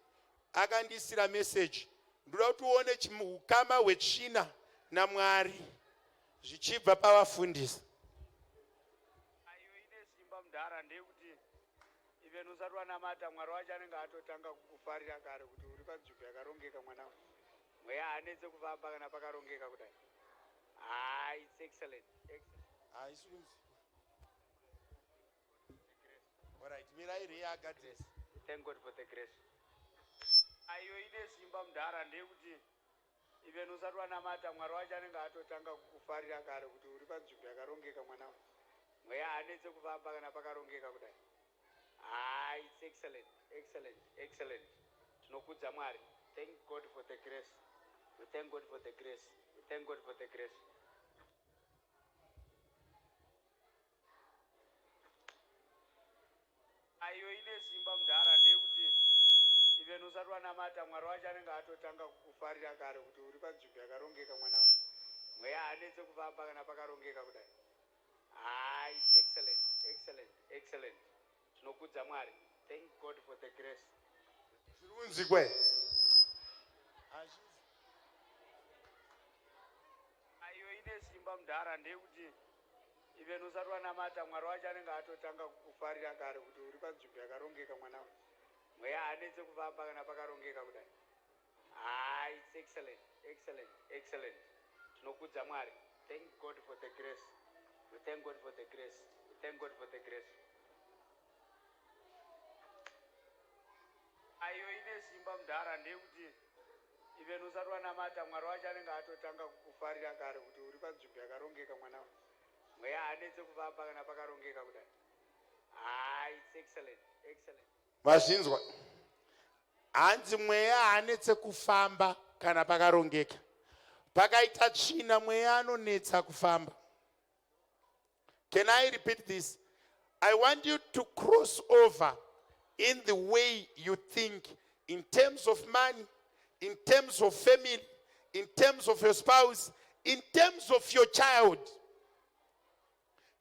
akandisira message. Ndoda kuti uone ukama hwetsvina naMwari zvichibva pavafundisi. Ayo ine simba mudhara ndeyekuti even usati wanamata Mwari wacho anenge atotanga kukufarira kare kuti uri panzvimbo yakarongeka mwanangu. Mweya haanetse kufamba kana pakarongeka kudai. It's excellent. Excellent. All right, mirayiro yeagadress. Thank God for the grace. Ayo ine simba mudhara ndeyekuti even usati wanamata Mwari wacho anenge atotanga kukufarira kare kuti uri panzvimbo yakarongeka mwanangu. Mweya haanetse kufamba kana pakarongeka kudai. It's excellent. Excellent. Tinokudza Mwari. Thank God for the grace. We thank God for the grace. We thank God for the grace. Ayo ine simba mudhara ndeyekuti even usati wanamata Mwari wacho anenge atotanga kukufarira kare kuti uri panzvimbo yakarongeka mwanangu. Mweya haanetse kufamba kana pakarongeka kudai. It's excellent. Tinokudza Mwari. Thank God for the grace. Zvirunzi kwe. Ayo ine simba mudhara ndeyekuti even usati wanamata Mwari wacho anenge atotanga kukufarira kare kuti uri panzvimbo yakarongeka mwanangu. Mweya haanetse kufamba kana pakarongeka kudai. It's excellent. Tinokudza Mwari. Thank God for the grace. We thank God for the grace. We thank God for the grace. Ayo ine simba mudhara ndeyekuti even usati wanamata Mwari wacho anenge atotanga kukufarira kare kuti uri panzvimbo yakarongeka mwanangu. mweya haanetse kufamba kana pakarongeka kudai. It's excellent, excellent. Mazvinzwa? Hanzi mweya haanetse kufamba kana pakarongeka. Pakaita tsvina mweya anonetsa kufamba. Can I repeat this? I want you to cross over in the way you think, in terms of money, in terms of family, in terms of your spouse, in terms of your child.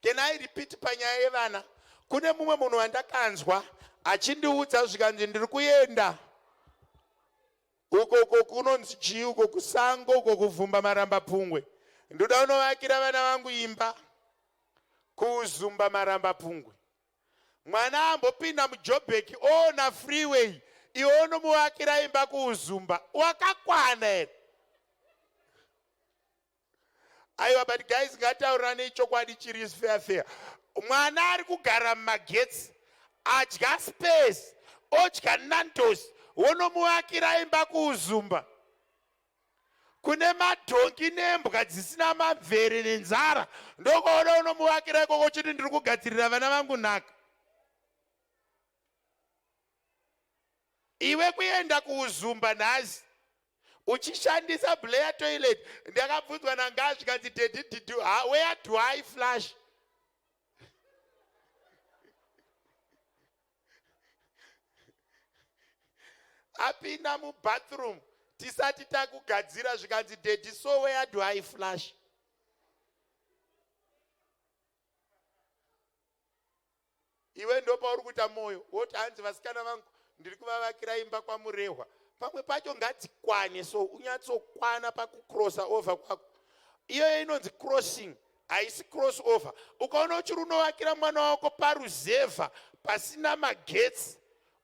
Can I repeat panyaya yevana? Kune mumwe munhu wandakanzwa achindiudza zvikanzi ndiri kuenda uko kunonzi chii uko kusango uko kuvhumba maramba pungwe. Ndoda unovakira vana vangu imba kuzumba maramba pungwe. Mwana ambopinda muJoburg ona freeway iwe unomuvakira imba kuzumba. Wakakwana here. Aiwa, but guys, ngataurirane chokwadi chiri fair. Mwana ari kugara mumagetsi adya space odya Nandos wonomuvakira imba kuzumba. Kune madhongi nembwa dzisina mamvere nenzara ndokuona unomuvakira ikoko chiti ndiri kugadzirira vana vangu nhaka. Iwe kuenda kuzumba nhasi uchishandisa Blair toilet. Ndakabvunzwa nanga zvikanzi where do I flush? Apinda mubathroom tisati takugadzira zvikanzi daddy, so where do I flush? Iwe ndo pauri kuita moyo woti hanzi vasikana vangu ndiri kuvavakira imba kwamurehwa. Pamwe pacho ngadzikwane so unyatsokwana pakucrossa over kwako. Iyo inonzi crossing, haisi cross over. Ukaona uchiri unovakira mwana wako paruzevha pasina magetsi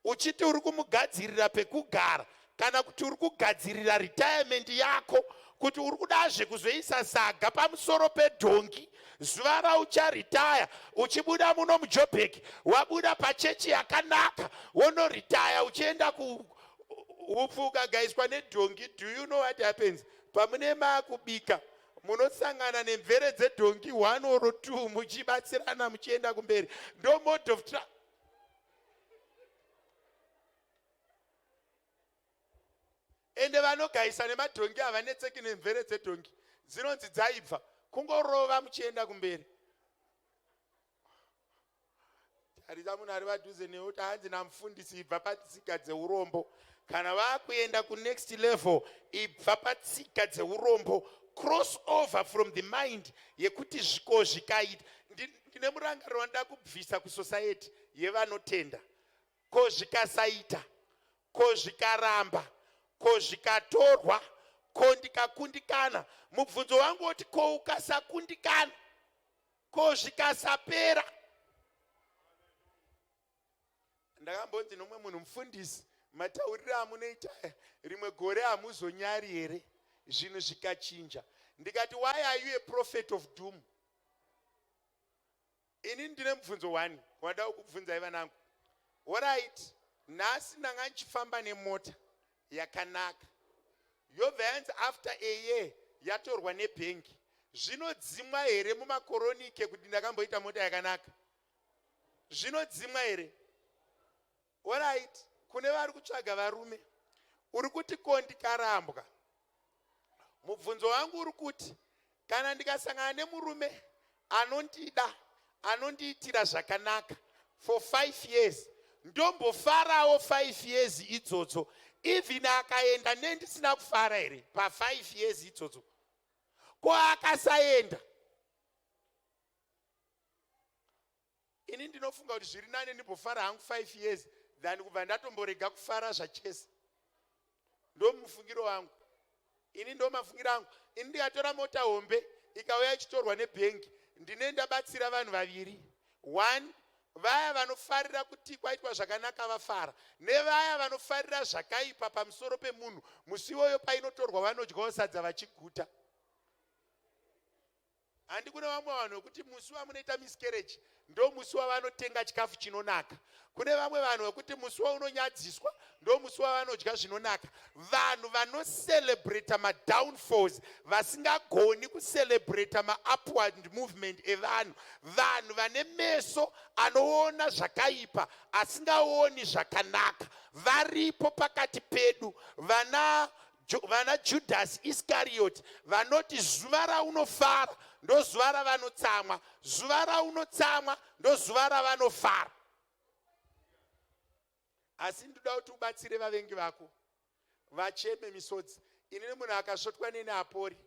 uchiti uri kumugadzirira pekugara kana kuti uri kugadzirira retirement yako kuti uri kudazve kuzoisa saga pamusoro pedhongi zuva raucharitaya uchibuda muno muJoburg wabuda pachechi yakanaka wonoritaya uchienda upfu ukagaiswa nedhongi. Do you know what happens? Pamune maakubika munosangana nemvere dzedhongi 1 or 2 muchibatsirana muchienda kumberi. Ndo mode of ende vanogaisa nemadhongi havanetseki nemvere dzedhongi dzinonzi dzaibva kungorova muchienda kumberi. Tarisa munhu ari padhuze neuti hanzi namufundisi ibva patsika dzeurombo. Kana vakuenda kunext level ibva patsika dzeurombo. Cross over from the mind yekuti zviko zvikaita. Ndine murangariro wandida kubvisa kusociety yevanotenda. Ko zvikasaita, ko zvikaramba, ko zvikatorwa, ko ndikakundikana. Mubvunzo wangu woti ko ukasakundikana, ko zvikasapera. Ndakambonzi nomwe munhu mufundisi mataurire amunoita rimwe gore hamuzonyari here zvinhu zvikachinja. Ndikati why are you a prophet of doom? Ini ndine mubvunzo 1 wandada kubvunzai vanangu. Alright, nhasi ndanga ndichifamba nemota yakanaka yobva yanzi after a year yatorwa nebhengi. Zvinodzimwa here mumakoronike kuti ndakamboita mota yakanaka? Zvinodzimwa here? Alright, kune vari kutsvaga varume uri kuti ko ndikarambwa. Mubvunzo wangu uri kuti kana ndikasangana nemurume anondida anondiitira zvakanaka for 5 years ndombofarawo 5 years idzodzo, even akaenda nendisina kufara here pa 5 years idzodzo, ko akasaenda ini ndinofunga kuti zviri nane ndimbofara hangu 5 years than kubva ndatomborega kufara zvachese. Ndo mufungiro wangu. Ini ndo mafungiro angu. Ini ndikatora mota hombe ikauya ichitorwa nebhengi ndine ndabatsira vanhu vaviri. 1, vaya vanofarira kuti kwaitwa zvakanaka vafara, nevaya vanofarira zvakaipa pamusoro pemunhu. Musi iwoyo painotorwa vanodyawo sadza vachiguta. handi kune vamwe vanhu vekuti musi wamunoita miscarriage ndo musi wavanotenga chikafu chinonaka. Kune vamwe vanhu vekuti musi waunonyadziswa ndo musi wavanodya zvinonaka. Vanhu vanoselebrata madownfalls vasingagoni kuselebrata maupward movement evanhu. Vanhu vane meso anoona zvakaipa asingaoni zvakanaka varipo pakati pedu. Vana Judas Iscariot vanoti zuva raunofara ndo zuva ravanotsamwa, zuva raunotsamwa ndo zuva ravanofara. Asi ndoda kuti ubatsire vavengi vako vacheme misodzi. Inini munhu akasvotwa neni apori,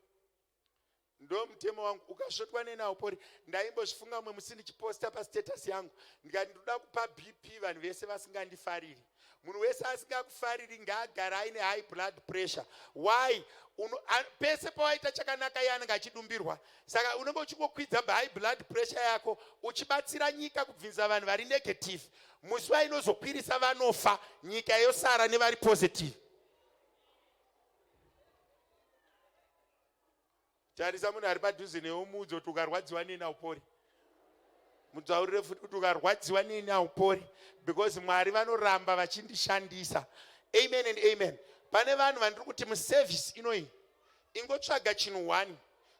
ndo mutemo wangu. Ukasvotwa neni apori. Ndaimbozvifunga mwe musi ndichiposta pastatus yangu ndikati ndoda kupa BP vanhu vese vasingandifariri. Munhu wese asingakufariri ngaagara aine high blood pressure. Why? Pese pawaita chakanaka iye anenge achidumbirwa. Saka unenge uchingokwidza high blood pressure yako uchibatsira nyika kubvisa vanhu vari negative. Musi wainozokwirisa vanofa, nyika yosara nevari positive. Tarisa munhu ari padhuze newe muudze kuti ukarwadziwa neni haupori. Mudzaurire futi kuti ukarwadziwa neni haupori, because Mwari vanoramba vachindishandisa. Amen and amen. Pane vanhu vandiri kuti muservice inoyi ingotsvaga chinhu 1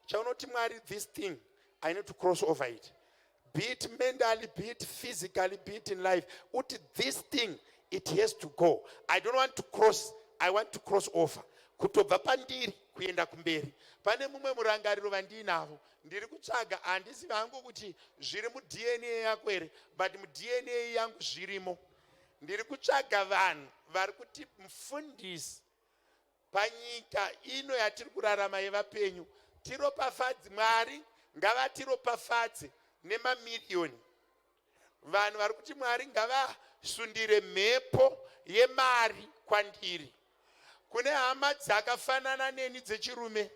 chaunoti Mwari, this thing I need to cross over it, be it mentally, be it physically, be it in life. Uti this thing it has to go. I don't want to cross, I want to cross over. Kutobva pandiri kuenda kumberi. Pane mumwe murangariro vandinavo ndiri kutsvaga, handisi hangu kuti zviri muDNA yako here, but muDNA yangu zvirimo. Ndiri kutsvaga vanhu vari kuti mufundisi panyika ino yatiri kurarama yevapenyu. Tiropafadze, Mwari ngavatiropafadze nemamiliyoni. Vanhu vari kuti Mwari ngavasundire mhepo yemari kwandiri. Kune hama dzakafanana neni dzechirume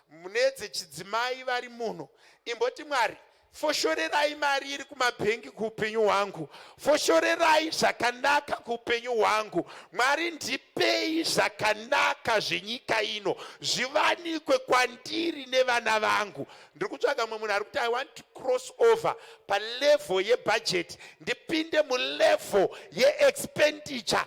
nedzechidzimai vari muno. Imboti Mwari, foshorerai mari iri kumabhengi kuupenyu hwangu, foshorerai zvakanaka kuupenyu hwangu. Mwari, ndipei zvakanaka zvenyika ino zviwanikwe kwandiri nevana vangu. Ndiri kutsvaga mumwe munhu ari kuti I want to cross over palevel yebudget ndipinde mulevel yeexpenditure.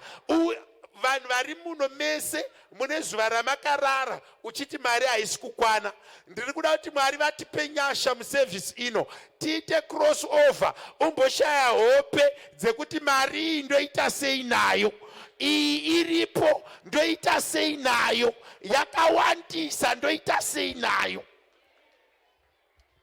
Vanhu vari muno mese mune zuva ramakarara uchiti mari haisi kukwana. Ndiri kuda kuti Mwari vatipe nyasha muservice ino tiite cross over. Umboshaya hope dzekuti mari iyi ndoita sei nayo, iyi iripo ndoita sei nayo, yakawandisa ndoita sei nayo.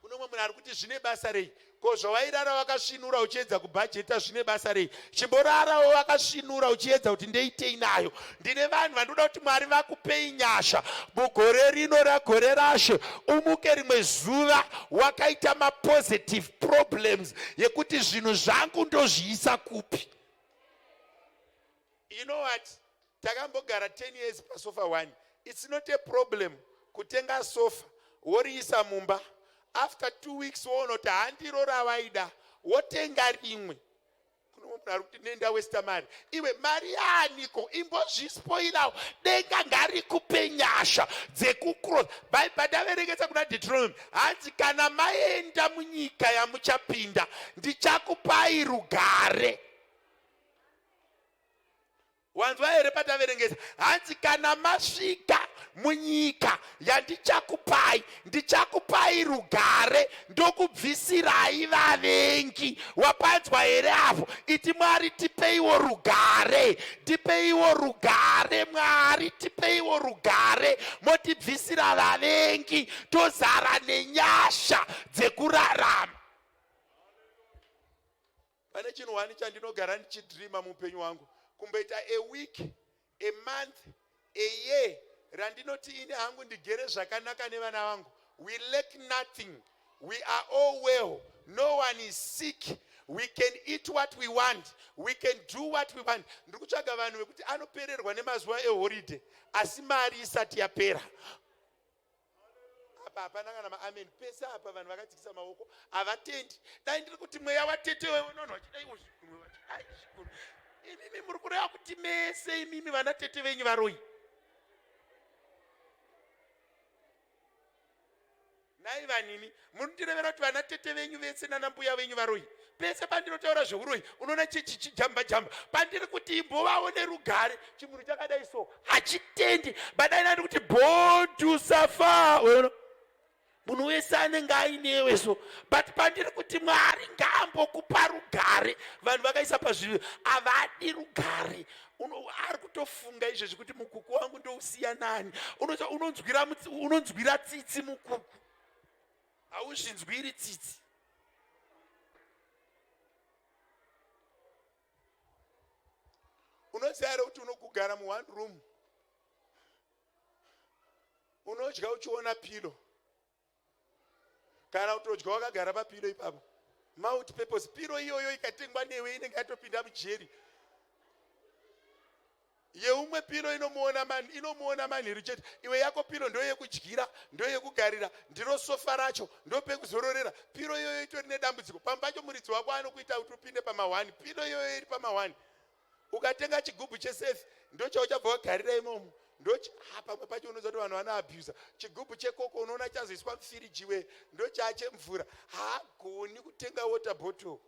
Kuno mumwe munhu ari kuti zvine basa rei? Ko zvawairara wakasvinura uchiedza kubhajeta zvine basa rei? Chimborarawo wakasvinura uchiedza kuti ndeitei nayo. Ndine vanhu vandoda kuti Mwari vakupei nyasha mugore rino ragore rashe. Umuke rimwe zuva wakaita mapositive problems yekuti zvinhu zvangu ndozviisa kupi. You know what? Takambogara 10 years pasofa 1. It's not a problem kutenga sofa woriisa mumba. After 2 weeks wonoti handiro ravaida wotenga rimwe. Kuno munhu ari kuti nenda westa mari. Iwe mari yaaniko? Imbozvispoirawo. Denga ngarikupe nyasha dzekukross. Bhaibheri ndaverengesa kuna Deuteronomy hanzi kana maenda munyika yamuchapinda ndichakupai rugare. Wanzwa here pataverengesa hanzi kana masvika munyika yandichakupai ndichakupai rugare ndokubvisirai vavengi. Wapanzwa here apo? Iti Mwari tipeiwo rugare, tipeiwo rugare. Mwari tipeiwo rugare motibvisira vavengi tozara nenyasha dzekurarama. Pane chinhu 1 chandinogara ndichidhirima muupenyu hwangu, kumboita a week, a month, a year randinoti ini hangu ndigere zvakanaka nevana vangu. We lack nothing. We are all well. No one is sick. We can eat what we want. We can do what we want. Ndiri kutsvaga vanhu vekuti anopererwa nemazuva eholiday asi mari isati yapera. Apa hapana kana maamen. Pese apa vanhu vakadzikisa maoko havatendi. Dai ndiri kuti mweya watetewe nono chidaiwo zvikuru. Imimi muri kureva kuti mese imimi vana tete venyu varoi. Ai vanini, mundirevera kuti vana tete venyu vese nana mbuya venyu varoyi. Pese pandinotaura zveuroyi, unoona chichijamba jamba. Pandiri kuti imbovawo nerugare, chimuru chakadai so. Hachitendi, badai nandi kuti born to suffer. Munhu wese anenge ainewe so. But pandiri kuti Mwari ngaambokupa rugare. Vanhu vakaisa pazvinhu havadi rugare. Ari kutofunga izvezvi kuti mukuku wangu ndousiya nani. Unonzwira tsitsi mukuku. Hauzvinzwiri tsitsi. Unoziva here kuti unogara mu1 room. Unodya uchiona pilo. Kana utodya wakagara papilo ipapo. Multi-purpose. Pilo iyoyo ikatengwa newe inenge yatopinda mujeri. Yeumwe pilo inomuona manheru chete. Iwe yako pilo ndo yekudyira, ndo yekugarira, ndiro sofa racho, ndo pekuzororera. Pilo iyoyo itori nedambudziko. Pambacho muridzi wako anokuita kuti upinde pama1. Pilo iyoyo iri pama1. Ukatenga chigubhu chesefi, ndo chauchabva wagarira imomo. Pamwe pacho unoziva kuti vanhu vanoabhusa. Chigubhu chekoko unoona chazoiswa mufiriji we, ndo chachemvura. Haagoni kutenga water bottle.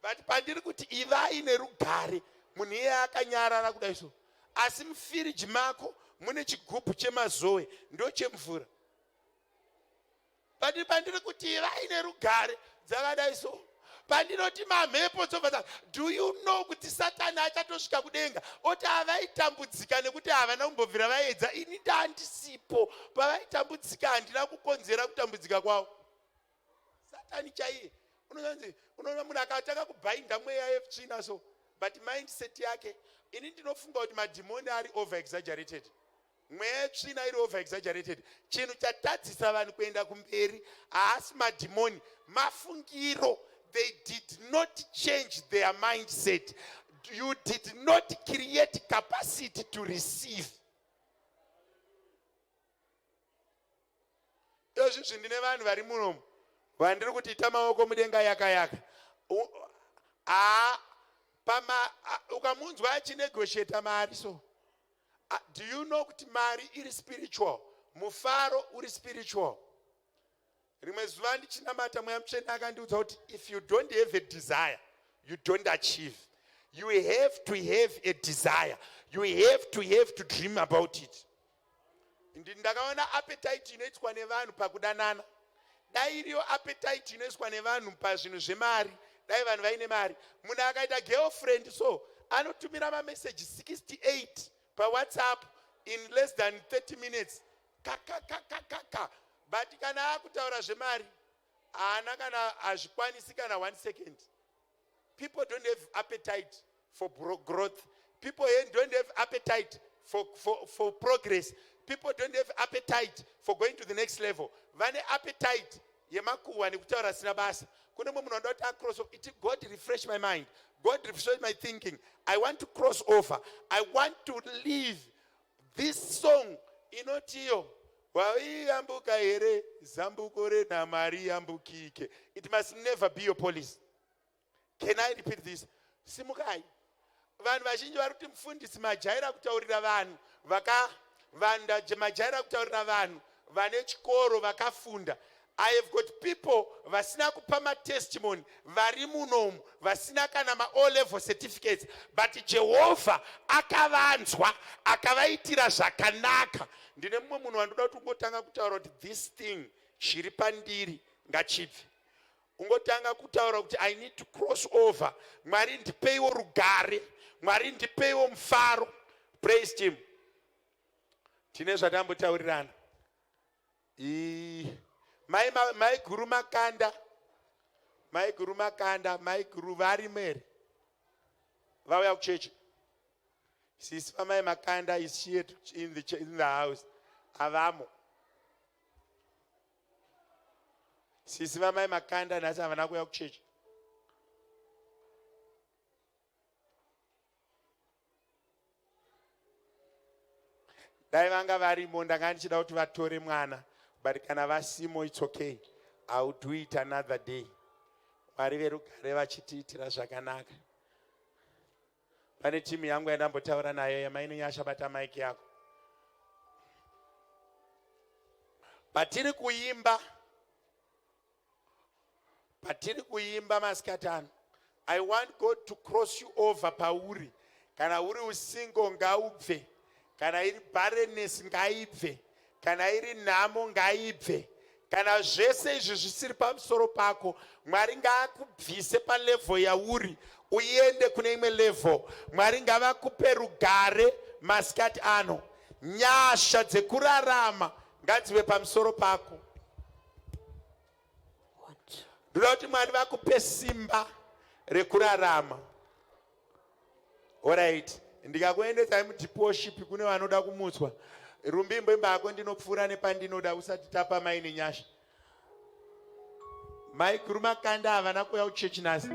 But pandiri kuti ivai nerugare, munhu iye akanyarara kudai so. Asi mufiriji mako mune chigubhu chemazoe, ndo chemvura. Pandiri kuti ivai nerugare, dzakadai so. Pandinoti mamhepo dzobva. Do you know kuti Satani achatosvika kudenga oti havaitambudzika nekuti havana kumbobvira vaedza. Ini ndandisipo pavaitambudzika, handina kukonzera kutambudzika kwavo. Satani chaiye. Unoona munhu akatanga kubhainda mweya yetsvina so, but mindset yake, ini ndinofunga kuti madhimoni ari over exaggerated. Mweya yetsvina iri over exaggerated. Chinhu chatadzisa vanhu kuenda kumberi haasi madhimoni, mafungiro. They did not change their mindset. You did not create capacity to receive. Izvi ndine vanhu vari munomu vandiri kuti ita maoko mudenga yaka. Ukamunzwa achinegotiate mari so. Do you know kuti mari iri spiritual? Mufaro uri spiritual. Rimwe zuva ndichinamata mweya mutsvene akandiudza kuti if you don't have a desire, you don't achieve. You have to have a desire. You have to dream about it. Ndakaona appetite inoitwa nevanhu pakudanana. Dai iriyo appetite inoiswa nevanhu pazvinhu zvemari. Dai vanhu vaine mari. Munhu akaita girlfriend so, anotumira mamessage 68 paWhatsApp in less than 30 minutes. Kaka. But kana akutaura zvemari, haana kana hazvikwanisi kana 1 second. People don't have appetite for growth. People don't have appetite for progress. People don't have appetite for going to the next level. Vane appetite yemakuwa nekutaura sina basa. Kune munhu anoda cross over. God refresh my mind. God refresh my thinking. I want to cross over. I want to live this song inotiyo. Waiyambuka here zambuko rena mari yambukike. It must never be your policy. Can I repeat this? Simukai. Vanhu vazhinji vari kuti mufundisi majaira kutaurira vanhu vakavanda majaira kutaurira vanhu vane chikoro vakafunda. I have got people vasina kupa testimony vari munomu vasina kana O-level certificates, but Jehovah akavanzwa akavaitira zvakanaka. Ndine mumwe munhu wandoda kuti ungotanga kutaura kuti this thing chiri pandiri ngachibve. Ungotanga kutaura kuti I need to cross over. Mwari ndipeiwo rugare, Mwari ndipeiwo mufaro. Praise him. Tine zvatambotaurirana. Mai guru makanda, mai guru vari mere. Vauya kuchechi. Sisi mai makanda is here in the house. Avamo. Sisi mai makanda nasi havana kuya kuchechi. Dai vanga varimo ndanga ndichida kuti vatore mwana. But kana vasimo, it's okay. I will do it another day. Mwari verugare vachitiitira zvakanaka. Pane timu yangu yandambotaura nayo yamaine nyasha bata maiki yako. patiri kuimba masikati ano, I want God to cross you over pauri. Kana uri usingo ngaubve, kana iri barrenness ngaibve, kana iri nhamo ngaibve, kana zvese izvi zvisiri pamusoro pako, Mwari ngaakubvise palevel yauri uende kune imwe level. Mwari ngavakupe rugare masikati ano. Nyasha dzekurarama ngadzive pamusoro pako. Ndoda kuti Mwari vakupe simba rekurarama. Alright, ndikakuendesai mudeep worship kune vanoda kumutswa. Rumbimbo imba yako ndinopfuura nepandinoda usati tapa maine nyasha. Maikuru makanda havana kuuya kuchechi nhasi.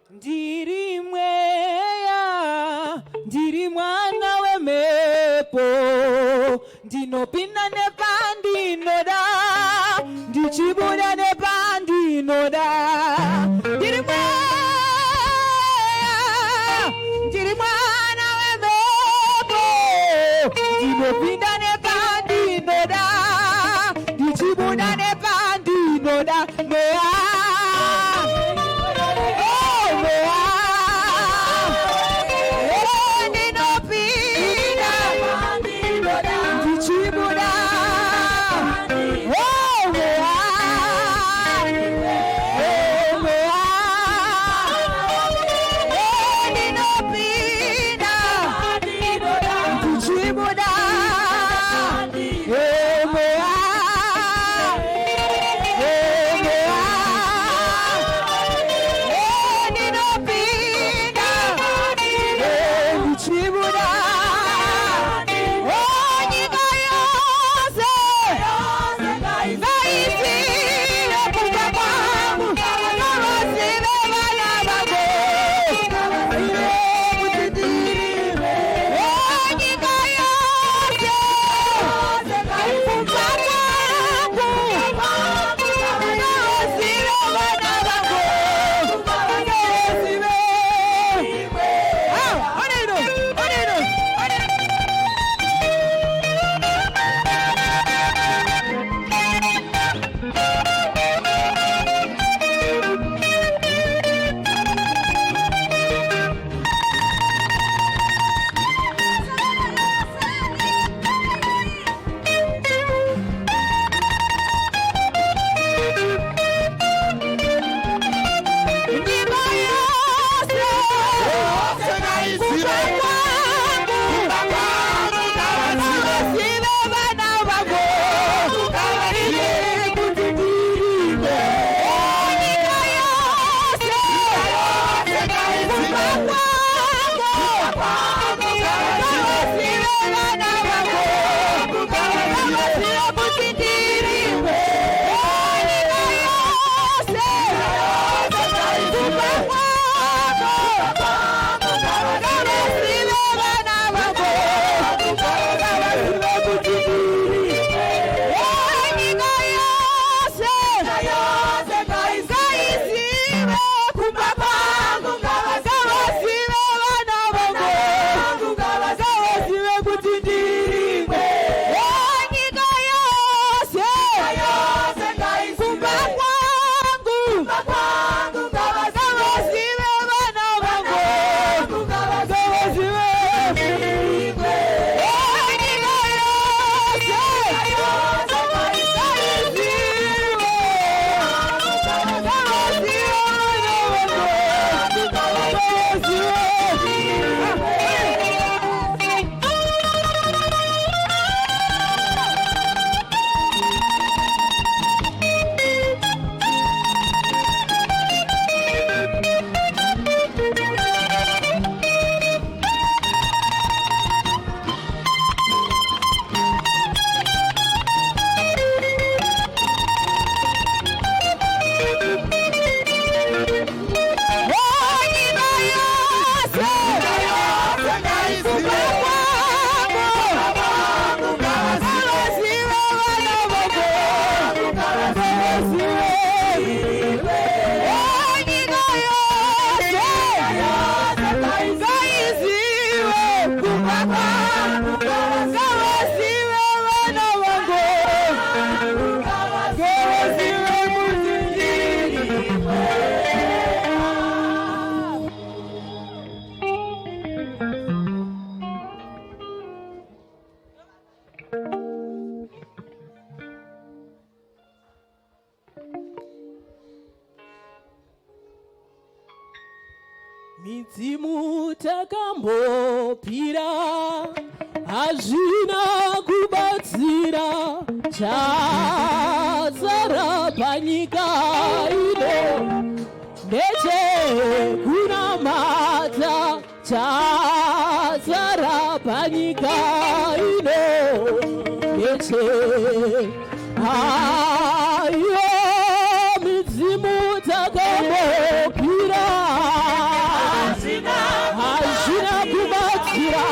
Ndiri mweya, ndiri mwana wemhepo, ndinopinda nepandinoda, ndichibuda nepandinoda. Ndiri mweya, ndiri mwana wemhepo, ndinopinda nepandinoda, ndichibuda nepandinoda. Oh, midzimu takambopira hazvina kubatsira chazara panyika ino ndechekunamata chazara panyika ino ndeche aiyo midzimu takambopira hazvina kubatsira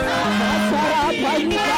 chazara panyika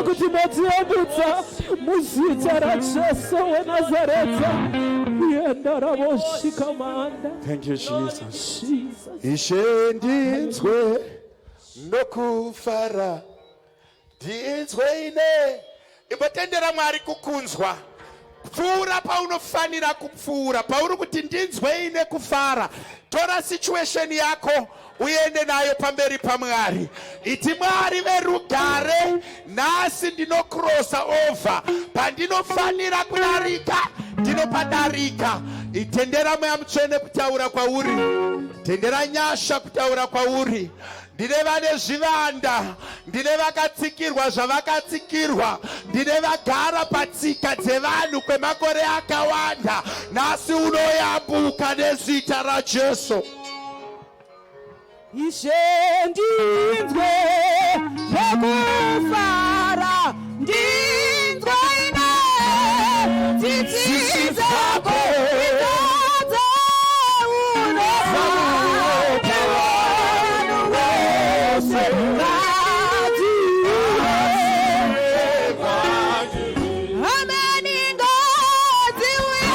kuti matiendutsa muzita raJesu weNazareta yendaraboshikamanda. Thank you, Jesus. Ishe ndinzwe nokufara ndinzwe ine imbotendera Mwari kukunzwa pfuura paunofanira kupfuura pauri kuti ndinzwe ine kufara. Tora situation yako uende nayo pamberi paMwari. Iti Mwari verugare nhasi ndinokrosa over pandinofanira kudarika ndinopadarika. Itendera Mweya Mutsvene kutaura kwauri, tendera nyasha kutaura kwauri. Ndine vane zvivanda, ndine vakatsikirwa zvavakatsikirwa, ndine vagara patsika dzevanhu kwemakore akawanda. Nhasi unoyambuka nezita raJesu. Ishe ndinzwe nokufara ndinzwe ine tsitsi dzako idadze unofa vanhu vose ameni ngadziuya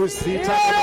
Usitake